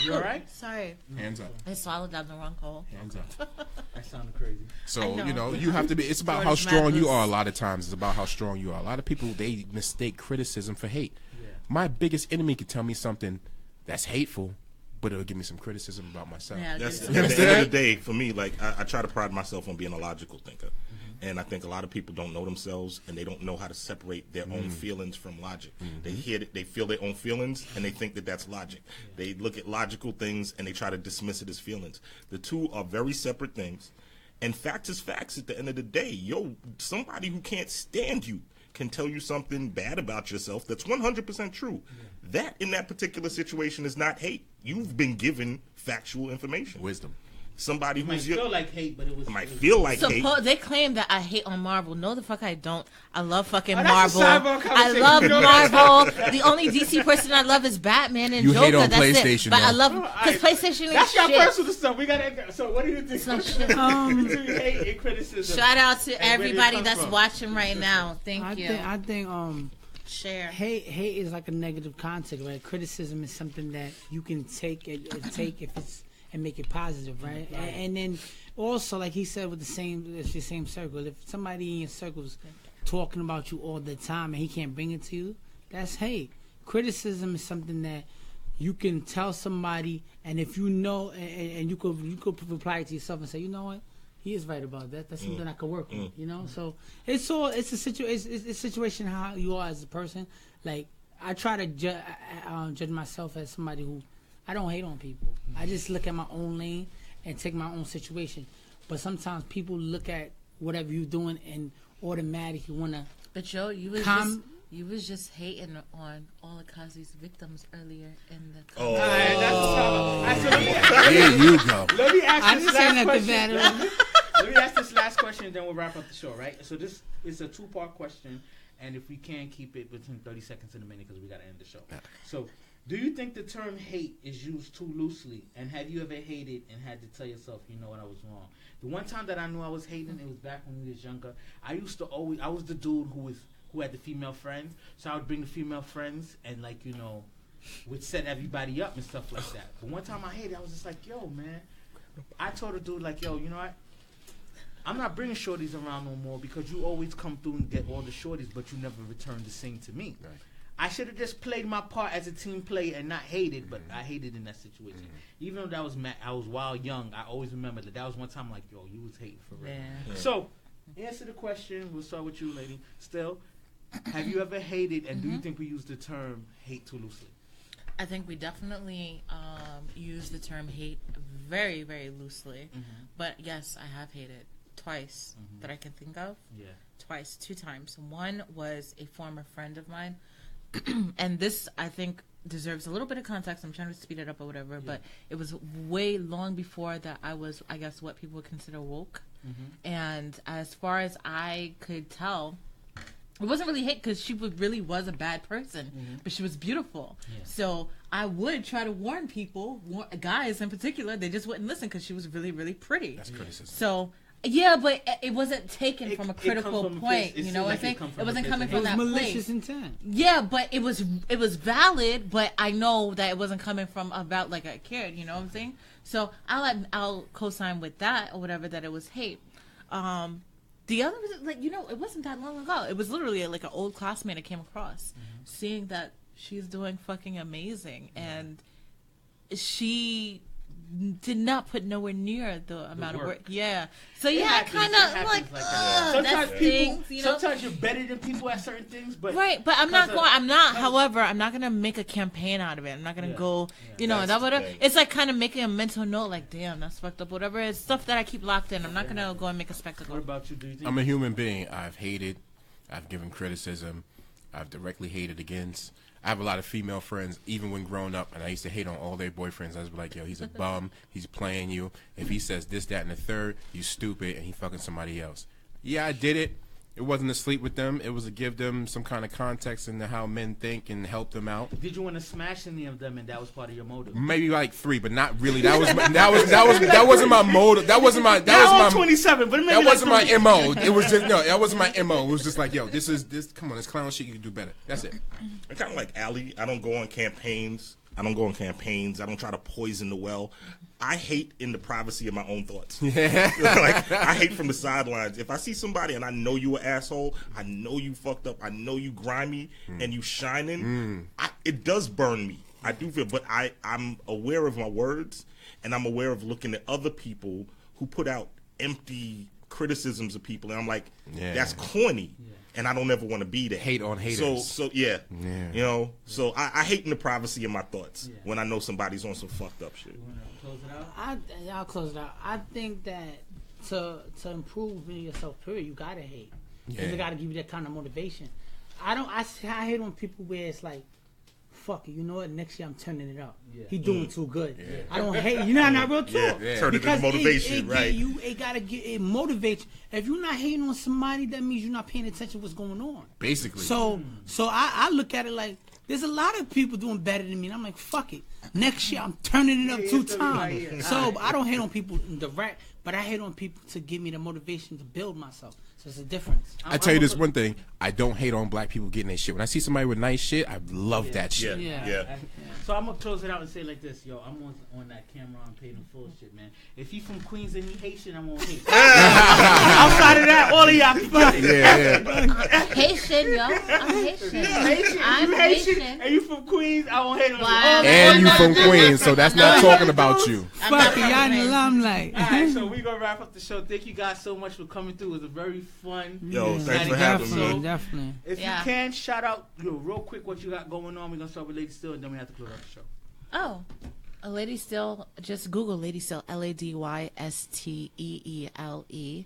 You all right? Sorry. Hands up. I swallowed down the wrong hole. Hands up. That sounded crazy. So, know. you know, you have to be, it's about how Jordan's strong you madness. are a lot of times. It's about how strong you are. A lot of people, they mistake criticism for hate. My biggest enemy could tell me something that's hateful, but it'll give me some criticism about myself. Yeah, That's good. at the end of the day, for me, like I try to pride myself on being a logical thinker. And I think a lot of people don't know themselves and they don't know how to separate their own feelings from logic. They hear it, they feel their own feelings and they think that that's logic. They look at logical things and they try to dismiss it as feelings. The two are very separate things. And facts is facts at the end of the day. Yo, somebody who can't stand you can tell you something bad about yourself that's 100% true. That in that particular situation is not hate. You've been given factual information. Wisdom. somebody It might who's feel like hate, but it was. might feel like hate. They claim that I hate on Marvel. No, the fuck I don't. I love fucking that's a Marvel. sidebar I conversation. love You know Marvel. The only DC person I love is Batman and You Joker. hate on That's PlayStation, it. But I though. love because PlayStation ain't That's your shit. personal stuff. We gotta. So what do you think? It's not shit. Between hate and criticism. Shout out to And where did it everybody come that's from? watching right now. Thank you. I think Share. hate is like a negative concept, right? Criticism is something that you can take if it's and make it positive, right? And then also, like he said, with the same circle. If somebody in your circle's talking about you all the time and he can't bring it to you, that's hate. Criticism is something that you can tell somebody, and if you know, and you could reply to yourself and say, you know what, he is right about that. That's something I could work with, you know. So it's a situation how you are as a person. Like I try to judge myself as somebody who I don't hate on people. I just look at my own lane and take my own situation. But sometimes people look at whatever you're doing and automatically want to. But Joe, you was just hating on all of Kazi's victims earlier in the. All right, that's the There you go. Let me I ask didn't this say last nothing question. bad. Let me ask this last question, and then we'll wrap up the show, right? So this is a 2-part question, and if we can keep it between 30 seconds and a minute, because we got to end the show. So, do you think the term hate is used too loosely? And have you ever hated and had to tell yourself, you know what, I was wrong? The one time that I knew I was hating, it was back when we was younger. I was the dude who had the female friends, so I would bring the female friends and would set everybody up and stuff like that. But one time I hated, I was just like, yo, man. I told the dude, like, yo, you know what? I'm not bringing shorties around no more because you always come through and get all the shorties, but you never return the same to me. Right. I should have just played my part as a team player and not hated, but I hated in that situation. Even though that was I was wild young, I always remember that was one time like, yo, you was hating for real. Yeah. So, answer the question. We'll start with you, lady. Still, have you ever hated, and do you think we use the term hate too loosely? I think we definitely use the term hate very, very loosely. But yes, I have hated twice that I can think of. Yeah. Twice, 2 times. One was a former friend of mine. And this, I think, deserves a little bit of context. I'm trying to speed it up or whatever. But it was way long before that I was, I guess, what people would consider woke. And as far as I could tell, it wasn't really hate because she really was a bad person, but she was beautiful. Yeah. So I would try to warn people, guys in particular, they just wouldn't listen because she was really, really pretty. That's criticism. So, yeah, but it wasn't taken from a critical point. You know what I'm saying? It wasn't coming from that place. Malicious intent. Yeah, but it was valid, but I know that it wasn't coming from about like a kid, you know what I'm saying? So I'll co-sign with that or whatever, that it was hate. The other was it wasn't that long ago. It was literally like an old classmate I came across, seeing that she's doing fucking amazing, and she did not put nowhere near the amount of work. Yeah. So I kind of like sometimes things, sometimes you're better than people at certain things, but right. But however, I'm not gonna make a campaign out of it. I'm not gonna go, it's like kind of making a mental note, like, damn, that's fucked up. Whatever, it's stuff that I keep locked in. I'm not gonna go and make a spectacle. What about you? Do you think I'm a human being. I've hated. I've given criticism. I've directly hated against. I have a lot of female friends, even when growing up, and I used to hate on all their boyfriends. I was like, yo, he's a bum. He's playing you. If he says this, that, and the third, you stupid, and he fucking somebody else. Yeah, I did it. It wasn't to sleep with them. It was to give them some kind of context into how men think and help them out. Did you want to smash any of them, and that was part of your motive? Maybe like 3, but not really. That wasn't my motive. That wasn't my 27, but that wasn't my MO. It was just that wasn't my MO. It was just like, yo, this. Come on, this clown shit, you can do better. That's it. I'm kind of like Ali. I don't go on campaigns. I don't try to poison the well. I hate in the privacy of my own thoughts. Yeah. Like, I hate from the sidelines. If I see somebody and I know you an asshole, I know you fucked up, I know you grimy, and you shining, it does burn me. I do feel, but I'm aware of my words, and I'm aware of looking at other people who put out empty criticisms of people, and I'm like, that's corny. Yeah. And I don't ever want to be that. Hate on haters. So so I hate in the privacy of my thoughts when I know somebody's on some fucked up shit. You want to close it out? I'll close it out. I think that to improve in yourself, period, you gotta hate. Yeah. You gotta give you that kind of motivation. I hate on people where it's like fuck it. You know what? Next year I'm turning it up. Yeah. He doing too good. Yeah. I don't hate. You know, not real talk. Turn it into motivation, right? It motivates. If you're not hating on somebody, that means you're not paying attention to what's going on. Basically. So I look at it like there's a lot of people doing better than me, and I'm like, fuck it. Next year I'm turning it up 2 times. So I don't hate on people direct, but I hate on people to give me the motivation to build myself. So it's a difference. I tell you this one thing: I don't hate on black people getting their shit. When I see somebody with nice shit, I love that shit. Yeah. So I'm gonna close it out and say like this, yo. I'm on that camera. I'm paid in full shit, man. If you from Queens and you Haitian, I won't hate. Outside of that, all of y'all fuck it. Yeah. Haitian, yo. I'm Haitian. I'm Haitian. And you from Queens, I won't hate on you. And you from Queens, so that's not talking about you. Fuck it, y'all in the limelight. All right, so we gonna wrap up the show. Thank you guys so much for coming through. It was a very fun. Yo, thanks for having me. Definitely. If you can, shout out real quick what you got going on. We're gonna start with Lady Still, and then we have to close out the show. Oh, a Lady Still. Just Google Lady Still. LADYSTEELE.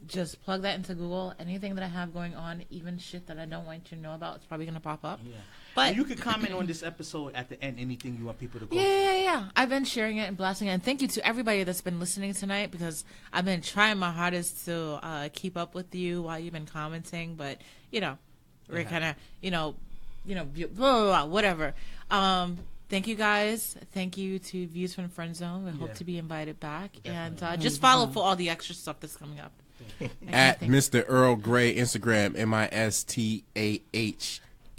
Just plug that into Google. Anything that I have going on, even shit that I don't want you to know about, it's probably gonna pop up. Yeah. But and you can comment on this episode at the end. Anything you want people to go. Yeah. I've been sharing it and blasting it. And thank you to everybody that's been listening tonight, because I've been trying my hardest to keep up with you while you've been commenting. But we're kind of blah, blah, blah, whatever. Thank you guys. Thank you to Views from the Friend Zone. We hope to be invited back. Definitely. And just follow for all the extra stuff that's coming up. At Mr. Earl Grey, Instagram,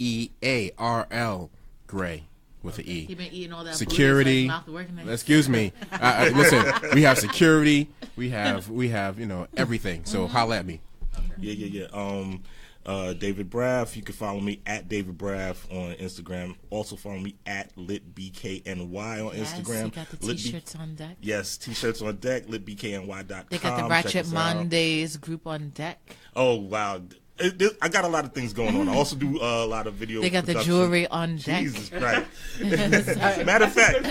MISTAHEARL Gray with an E. You've been eating all that security. Blue, so his mouth Excuse me. Listen, we have security. We have everything. So holla at me. Yeah. David Braff. You can follow me at David Braff on Instagram. Also follow me at LitBKNY on Instagram. You got the t-shirts on deck. Yes, t-shirts on deck. LitBKNY.com. They got the Ratchet Mondays group on deck. Oh wow. I got a lot of things going on. I also do a lot of video. They got production. the jewelry on deck. Jesus Christ. Matter of fact,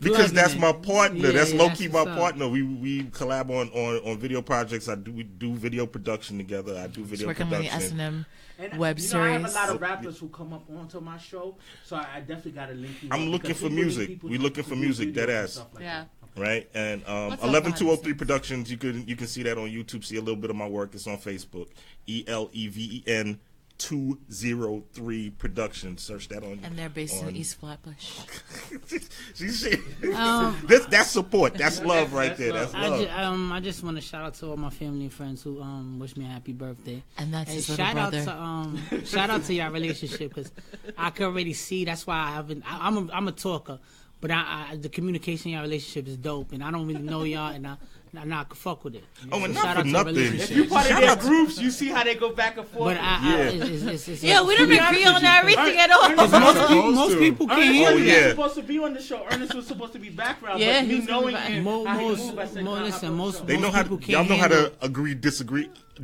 because that's my partner. Yeah, that's low-key my so. partner. We collab on video projects. We do video production together. I do video working production. on the S&M And web I series. have a lot of rappers who come up onto my show, so I definitely got to link you. I'm looking for music. We looking for music, dead ass. That. Right, and What's up, 11203 Productions. You can see that on YouTube. See a little bit of my work. It's on Facebook. ELEVEN 203 Productions. Search that on. And they're based in East Flatbush. That's support. That's love right there. That's love. I just want to shout out to all my family and friends who wish me a happy birthday. And that's his shout little out brother. to shout out to your relationship, because I can already see. That's why I haven't. I'm a talker. But the communication in your relationship is dope, and I don't really know y'all, and I can fuck with it. Oh, and So not for nothing. If you part of their groups, you see how they go back and forth. But we don't agree on everything at all. Most people can't Ernest handle was that. supposed to be on the show. Ernest was supposed to be background. Yeah, but he me was knowing back. him, how he Most move, I said, most They know how people to. can't Y'all know how handle. to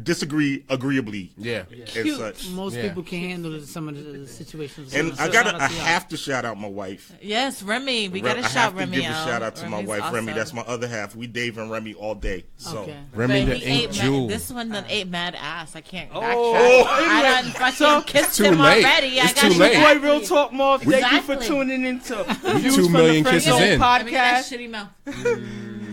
disagree agreeably. Yeah. And such. Most people can't handle some of the situations. And So I shout out to y'all. have to shout out my wife. Yes, Remy. We I gotta have shout to Remy give out. a shout out to my Remy's wife, Remy. awesome. That's my other half. We Dave and Remy all day. So Okay. Remy But the he Ink ate Jewel. this one done ate mad ass. I can't backtrack. Oh, I done fucking kissed Too him late. already. It's I got too you late. Boy, back. Real Talk Moth, thank you for Exactly. tuning into 2 million kisses in. Let me that podcast. shitty mouth.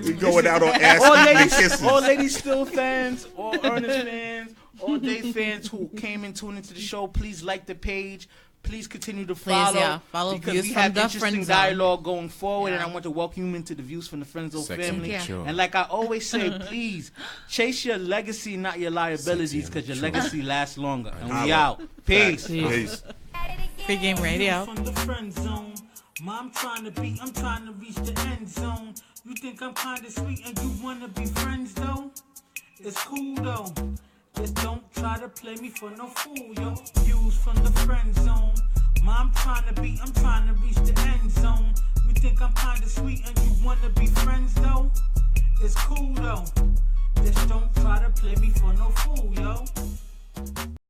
we going out on ass All and ladies, kisses. all ladies still fans, all Ernest fans, all day fans who came and tuned into the show. Please like the page. Please continue to follow. Follow because Views we from have the interesting Friend Zone. dialogue going forward, Yeah. and I want to welcome you into the Views from the Friend Zone Sexy family. and mature. And like I always say, please chase your legacy, not your liabilities, because your legacy lasts longer. And we out. Peace. Peace. Pre-game radio. From the friend zone. I'm trying to reach the end zone. You think I'm kinda sweet and you wanna be friends though? It's cool though. Just don't try to play me for no fool, yo. Views from the friend zone. I'm trying to reach the end zone. You think I'm kinda sweet and you wanna be friends though? It's cool though. Just don't try to play me for no fool, yo.